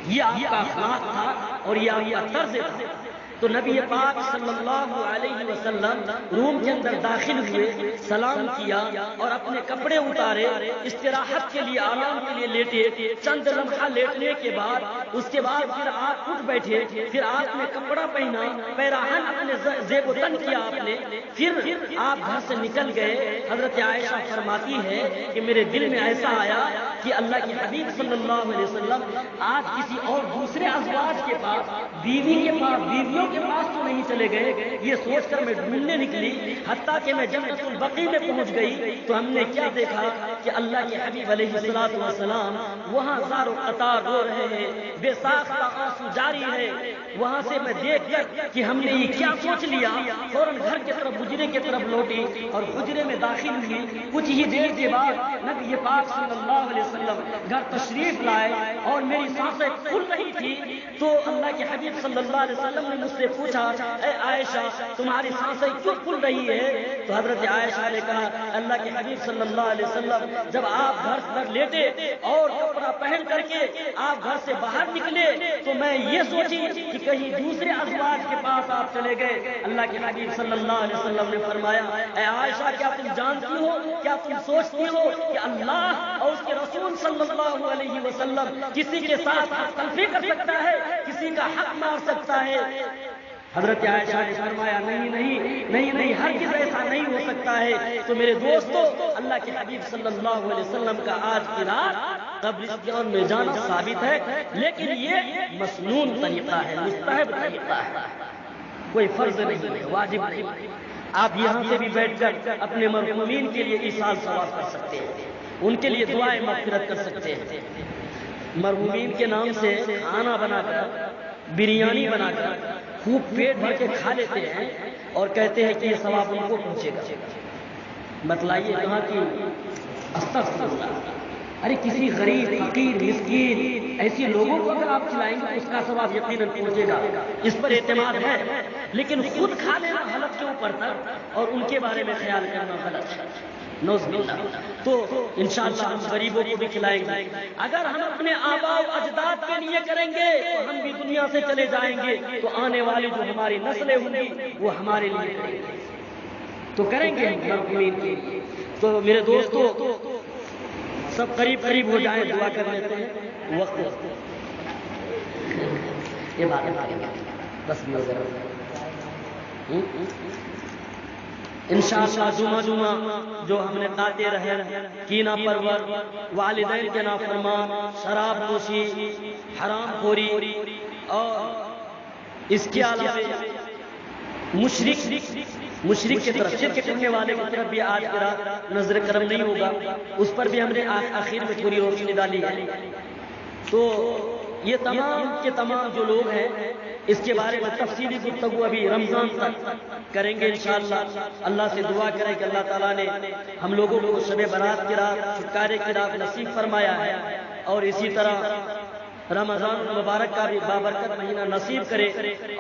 یہ آپ کا اخلاق تھا اور یہ آپ کا طرز تھا۔ تو نبی پاک صلی اللہ علیہ وسلم روم کے اندر داخل ہوئے، سلام کیا اور اپنے کپڑے اتارے، استراحت کے لیے، آرام کے لیے لیٹے۔ چند لمحہ لیٹنے کے بعد اس کے بعد پھر آپ اٹھ بیٹھے، پھر آپ نے کپڑا پہنا، پیراہن اپنے زیب و تن کیا آپ نے، پھر آپ گھر سے نکل گئے۔ حضرت عائشہ فرماتی ہے کہ میرے دل میں ایسا آیا کہ اللہ کے حبیب صلی اللہ علیہ وسلم آج کسی اور دوسرے ازواج کے پاس، بیوی کے پاس، بیویوں کے پاس تو نہیں چلے گئے۔ یہ سوچ کر میں ڈھونڈنے نکلی، حتیٰ کہ میں جنت البقیع میں پہنچ گئی تو ہم نے کیا دیکھا کہ اللہ کے حبیب علیہ الصلوۃ والسلام وہاں زار و قطار رو رہے ہیں، بے ساختہ آنسو جاری ہے۔ وہاں سے میں دیکھ کر کہ ہم نے یہ کیا سوچ لیا، فوراً گھر کی طرف، حجرے کی طرف لوٹی اور حجرے میں داخل ہوئی۔ کچھ ہی دیر کے بعد نبی پاک صلی اللہ علیہ وسلم گھر تشریف لائے اور میری سانسیں پھول رہی تھی تو اللہ کے حبیب صلی اللہ علیہ وسلم نے مجھ سے پوچھا، اے عائشہ تمہاری سانسیں کیوں پھول رہی ہے؟ تو حضرت عائشہ نے کہا، اللہ کے حبیب صلی اللہ علیہ وسلم جب آپ گھر پر لیٹے اور کپڑا پہن کر کے آپ گھر سے باہر نکلے تو میں یہ سوچی کہ کہیں دوسرے ازواج کے پاس آپ چلے گئے۔ اللہ کے حبیب صلی اللہ علیہ وسلم نے فرمایا، اے عائشہ کیا تم جانتی ہو، کیا تم سوچتی ہو کہ اللہ اور اس کے رسول صلی اللہ علیہ وسلم کسی کے ساتھ تلفی کر سکتا ہے، کسی کا حق مار سکتا ہے؟ حضرت عائشہ نے فرمایا، نہیں، ہرگز ایسا نہیں ہو سکتا ہے۔ تو میرے دوستو، اللہ کے حبیب صلی اللہ علیہ وسلم کا آج کی رات قبرستان میں جانا ثابت ہے، لیکن یہ مسنون طریقہ ہے، مستحب طریقہ ہے، کوئی فرض نہیں ہے، واجب نہیں ہے۔ آپ یہاں سے بھی بیٹھ کر اپنے مرحومین کے لیے ایصال ثواب کر سکتے ہیں، ان کے لیے دعائیں مغفرت کر سکتے ہیں۔ مرحومین کے نام سے کھانا بنا کر، بریانی بنا کر خوب پیٹ بھر کے کھا لیتے ہیں اور کہتے ہیں کہ یہ ثواب ان کو پہنچے گا۔ بتلائیے کہاں کی استغفر اللہ۔ ارے کسی غریب، فقیر، مسکین ایسی لوگوں کو اگر آپ کھلائیں گے اس کا ثواب یقیناً پہنچے گا، اس پر اعتماد ہے، لیکن خود کھا لینا حلق کے اوپر تھا اور ان کے بارے میں خیال کرنا غلط ہے، نوز باللہ۔ تو انشاءاللہ ہم غریبوں کو بھی کھلائیں گے۔ اگر ہم اپنے آباء و اجداد کے لیے کریں گے تو ہم بھی دنیا سے چلے جائیں گے، تو آنے والی جو ہماری نسلیں ہوں گی وہ ہمارے لیے کریں گے، تو کریں گے ہم مرحومین کے لیے۔ تو میرے دوستو، سب قریب قریب ہو جائیں، دعا کر لیتے ہیں، وقت یہ بات بس انشاءاللہ جمعہ جو ہم نے قاطع رہے، کینہ پرور، والدین کے نافرمان، شراب نوشی، حرام خوری اور اس کے علاوہ مشرک کی طرف، شرک کرنے والے کی طرف بھی آج کی رات نظر کرم نہیں ہوگا، اس پر بھی ہم نے آخر میں تھوڑی روشنی ڈالی ہے۔ تو یہ تمام کے تمام جو لوگ ہیں اس کے بارے میں تفصیلی گفتگو ابھی رمضان تک کریں گے انشاءاللہ۔ اللہ سے دعا کریں کہ اللہ تعالیٰ نے ہم لوگوں کو شب برات کی رات، چھٹکارے کی رات نصیب فرمایا ہے، اور اسی طرح رمضان المبارک کا بھی بابرکت مہینہ نصیب کرے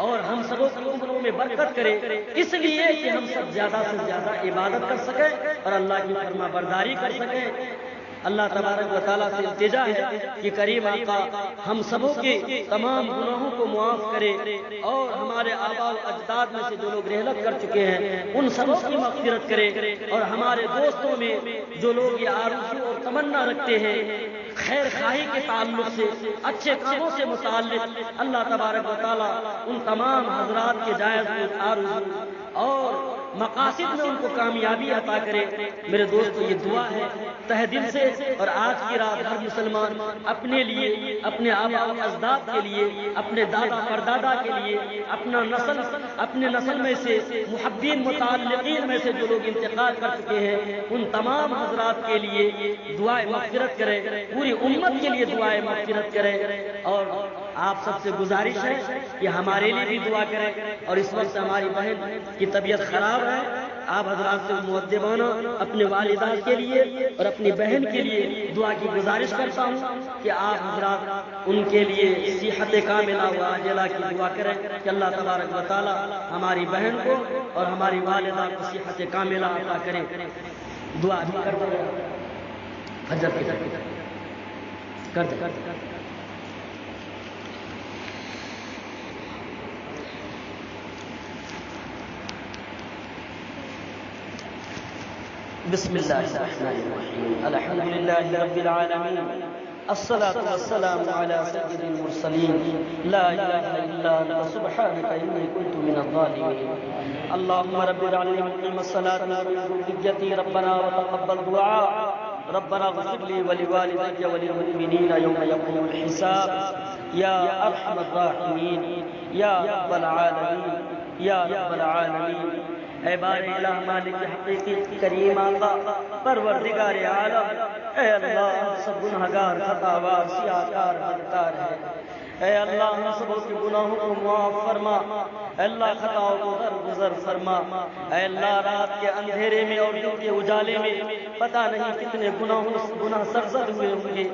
اور ہم سبوں کی عمروں میں برکت کرے، اس لیے کہ ہم سب زیادہ سے زیادہ عبادت کر سکیں اور اللہ کی فرما برداری کر سکیں۔ اللہ تبارک و تعالیٰ سے التجا ہے کہ کریم آقا ہم سبوں کے تمام گناہوں کو معاف کرے اور ہمارے آباء و اجداد میں سے جو لوگ رحلت کر چکے ہیں ان سبوں کی مغفرت کرے، اور ہمارے دوستوں میں جو لوگ یہ آرزو اور تمنا رکھتے ہیں خیر خواہی کے تعلق سے، اچھے کاموں سے متعلق، اللہ تبارک و تعالیٰ ان تمام حضرات کے جائز آرزو اور مقاصد میں ان کو کامیابی عطا کرے۔ میرے دوستو، یہ دعا ہے تہ دل سے، اور آج کی رات ہر مسلمان اپنے لیے، اپنے آباء و اجداد کے لیے، اپنے دادا پردادا کے لیے، اپنے نسل میں سے محبین متعلقین میں سے جو لوگ انتقال کر چکے ہیں ان تمام حضرات کے لیے دعائے مغفرت کرے، پوری امت کے لیے دعائے مغفرت کرے۔ اور آپ سب سے گزارش ہے کہ ہمارے لیے بھی دعا کریں، اور اس وقت ہماری بہن کی طبیعت خراب ہے، آپ حضرات سے مؤدبانہ اپنے والدہ کے لیے اور اپنی بہن کے لیے دعا کی گزارش کرتا ہوں کہ آپ حضرات ان کے لیے صحت کاملہ و عاجلہ کی دعا کریں کہ اللہ تبارک و تعالی ہماری بہن کو اور ہماری والدہ کو صحت کاملہ عطا کریں۔ دعا کر دیں، فجر کی کر دیں۔ بسم اللہ الرحمن الرحیم الحمد للہ رب العالمین الصلاة والسلام على سید المرسلین لا الہ الا انت سبحانک انی کنت من الظالمین اللہم رب اجعلنی مقیم الصلاة ومن ذریتی ربنا وتقبل دعاء ربنا اغفر لي ولوالدي وللمؤمنين يوم يقوم الحساب يا ارحم الراحمين يا رب العالمين يا رب العالمين اے بار الہ مالک حقیقی کریم آقا پروردگار عالم، اے اللہ ہم سب گناہگار خطاوار سیاہکار بدکار ہیں، اے اللہ ہم سب کے گناہوں کو معاف فرما، اے اللہ خطاؤں کو درگزر فرما، اے اللہ رات کے اندھیرے میں اور دن کے اجالے میں پتہ نہیں کتنے گناہ سرزد ہوئے ہوں گے،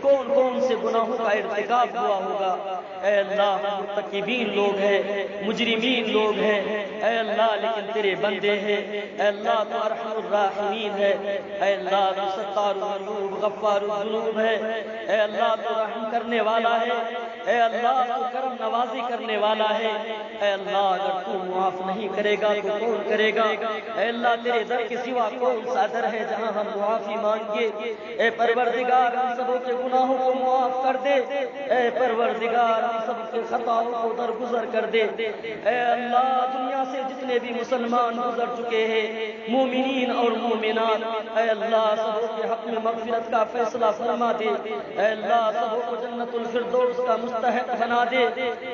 کون کون سے گناہوں کا ارتکاب ہوا ہوگا، اے اللہ ہم مرتکبین لوگ ہیں، مجرمین لوگ ہیں، اے اللہ لیکن تیرے بندے ہیں، اے اللہ تو ارحم الراحمین ہے، اے اللہ تو ستار الذنوب غفار الذنوب ہے، اے اللہ تو رحم کرنے والا ہے، اے اللہ تو کرم نوازی کرنے والا ہے، اے اللہ اگر تو معاف نہیں کرے گا تو کون کرے گا، اے اللہ تیرے در کے سوا کون سا در ہے جہاں ہم معافی مانگے، اے پروردگار ہم سب کے گناہوں کو معاف کر دے، اے پروردگار ہم سب کے خطاؤں کو درگزر کر دے، اے اللہ دنیا سے جتنے بھی مسلمان گزر چکے ہیں مومنین اور مومنات، اے اللہ سب کے حق میں مغفرت کا فیصلہ فرما دے، اے اللہ سب کو جنت الفردوس کا مستحق بنا دے،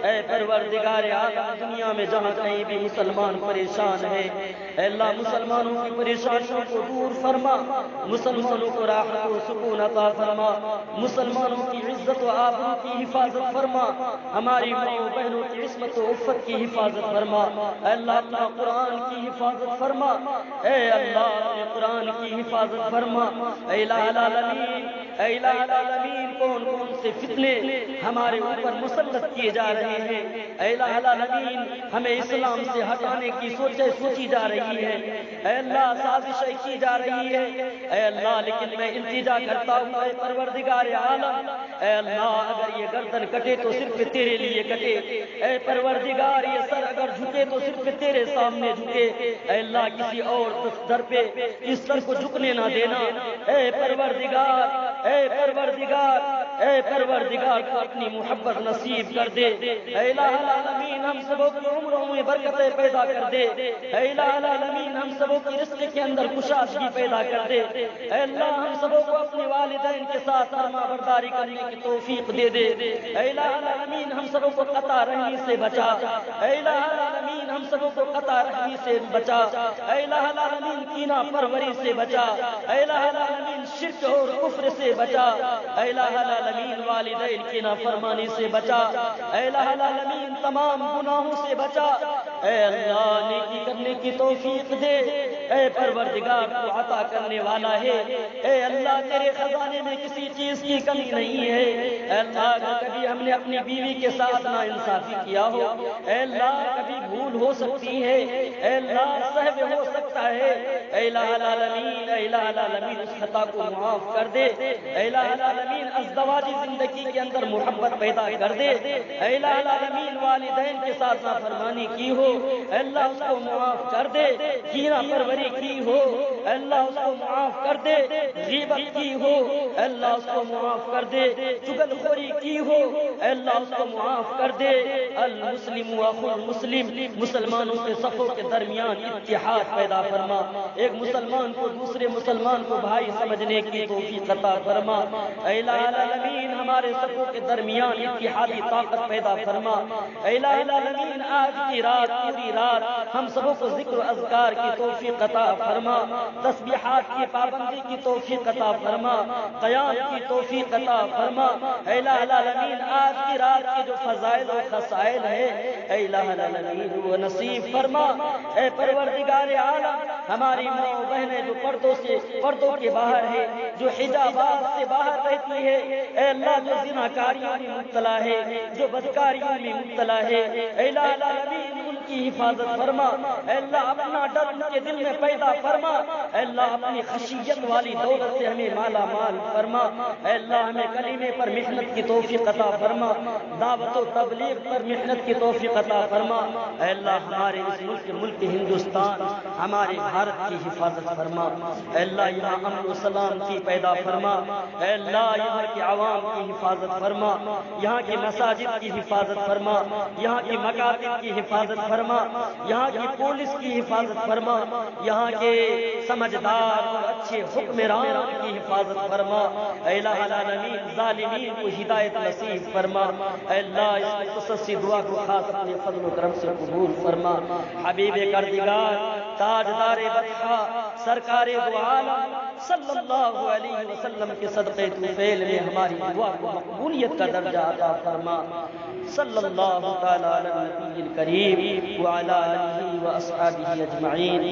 اے پروردگار عالم دنیا میں جہاں کہیں بھی مسلمان پریشان ہے، اے اللہ مسلمانوں کی پریشانیوں کو دور فرما، مسلمانوں کو راحت و سکون عطا فرما، مسلمانوں کی عزت و آبرو کی حفاظت فرما، ہماری ماں و بہنوں کی عصمت و عفت کی حفاظت فرما، اے اللہ اپنا قرآن کی حفاظت فرما، اے اللہ اپنے قرآن کی حفاظت فرما، اے الہ العالمین، اے الہ العالمین کون کون سے فتنے ہمارے اوپر مسلط کیے جا رہے ہیں، اے الہ العالمین ہمیں اسلام سے ہٹانے کی سوچی جا رہی ہے، اے اللہ سازشیں کی جا رہی ہے، اے اللہ لیکن میں التجا کرتا ہوں اے پروردگار عالم، اے اللہ اگر یہ گردن کٹے تو صرف تیرے لیے کٹے، اے پروردگار یہ سر اگر جھکے تو صرف تیرے سامنے جھکے، اے اللہ کسی اور در پہ اس سر کو جھکنے نہ دینا، اے پروردگار، اے پروردگار، اے پروردگار کو اپنی محبت نصیب کر دے، اے الہ العالمین ہم سبوں کی عمروں میں برکتیں پیدا کر دے، اے الہ العالمین ہم سبوں کی رزق کے اندر کشادگی پیدا کر دے، اے اللہ ہم سبوں کو اپنے والدین کے ساتھ فرما برداری کرنے کی توفیق دے دے، اے الہ العالمین ہم سبوں کو قطع رحمی سے بچا، اے الہ العالمین ہم سبوں کو قطع رحمی سے بچا، اے الہ العالمین کینہ پروری سے بچا، اے الہ العالمین شرک اور کفر سے بچا، اے الہ العالمین والدین کی نافرمانی سے بچا، اے الہ العالمین تمام گناہوں سے بچا، اے اللہ نیکی کرنے کی توفیق دے، اے پروردگار تو عطا کرنے والا ہے، اے اللہ تیرے خزانے میں کسی چیز کی کمی نہیں ہے، اے اللہ اگر کبھی ہم نے اپنی بیوی کے ساتھ ناانصافی کیا ہو، اے اللہ کبھی بھول ہو سکتی ہے، اے اللہ سہو ہو سکتا ہے، اے الہ العالمین، اے الہ العالمین اس خطا کو معاف کر دے، اے الہ العالمین ازدواجی زندگی کے اندر محبت پیدا کر دے، اے الہ العالمین والدین کے ساتھ نافرمانی کی ہو، اے اللہ اس کو معاف کر دے، کینہ پروری کی ہو، اے اللہ اس کو معاف کر دے، غیبت کی ہو، اے اللہ اس کو معاف کر دے، چغل خوری کی ہو، اے اللہ اس کو معاف کر دے، المسلم اخو المسلم مسلمانوں کے صفوں کے درمیان اتحاد پیدا فرما، ایک مسلمان کو دوسرے مسلمان کو بھائی سمجھنے کی توفیق عطا فرما، اے الہ العالمین ہمارے صفوں کے درمیان اتحادی طاقت پیدا فرما، اے الہ العالمین آج کی رات پوری رات ہم سبوں کو ذکر و اذکار کی توفیق عطا فرما، تسبیحات کی پابندی کی توفیق عطا فرما، قیام کی توفیق عطا فرما، اے الہ العالمین آج کی رات کے جو فضائل و خصائل ہے اے الہ العالمین وہ نصیب فرما، اے پروردگار عالم ہماری ماں و بہنیں جو پردوں کے باہر ہے، جو حجابات سے باہر رہتی ہے، اے اللہ جو زناکاریوں میں مبتلا ہے، جو بدکاریوں میں مبتلا ہے، اے الہ العالمین ان کی حفاظت فرما، اے اللہ اپنا ڈر ان کے دل میں پیدا فرما، اے اللہ اپنی خشیت والی دولت سے ہمیں مالا مال فرما، اے اللہ ہمیں کلمے پر محنت کی توفیق عطا فرما، دعوت و تبلیغ پر محنت کی توفیق عطا فرما، اے اللہ ہمارے اس ملک ہندوستان ہمارے ہمارے بھارت کی حفاظت فرما، اے اللہ یہاں امن و سلام کی پیدا فرما، اے اللہ یہاں کے عوام کی حفاظت فرما، یہاں کی مساجد کی حفاظت فرما، یہاں کی مکاتب کی حفاظت فرما، یہاں کی پولیس کی حفاظت فرما، یہاں کے سمجھدار اور اچھے حکمران کی حفاظت فرما، اے الہ العالمین ظالمین کو ہدایت نصیب فرما، اے اللہ اس خصوصی دعا کو خاص اپنے فضل و کرم سے قبول فرما، حبیب کردگار تاجدار بطحا سرکار دو عالم صلی اللہ علیہ وسلم کے صدقے طفیل میں ہماری دعا کو مقبولیت کا درجہ عطا فرما، صلی اللہ تعالی علی النبی الکریم وعلی آلہ واصحابہ اجمعین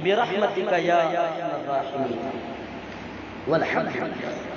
برحمتک یا ارحم الراحمین والحمد للہ۔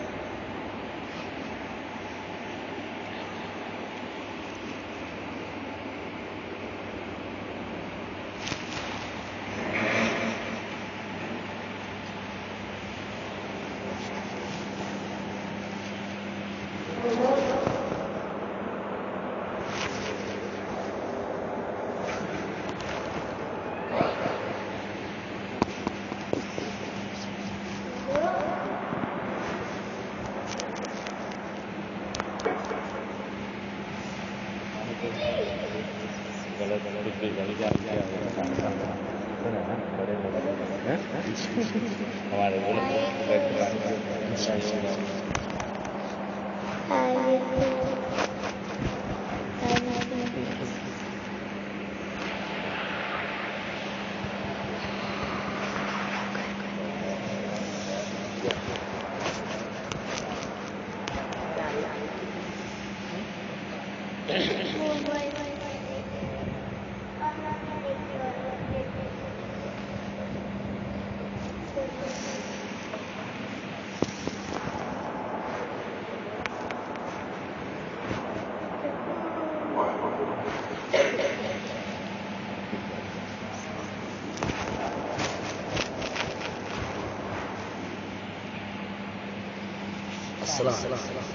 السلام علیکم۔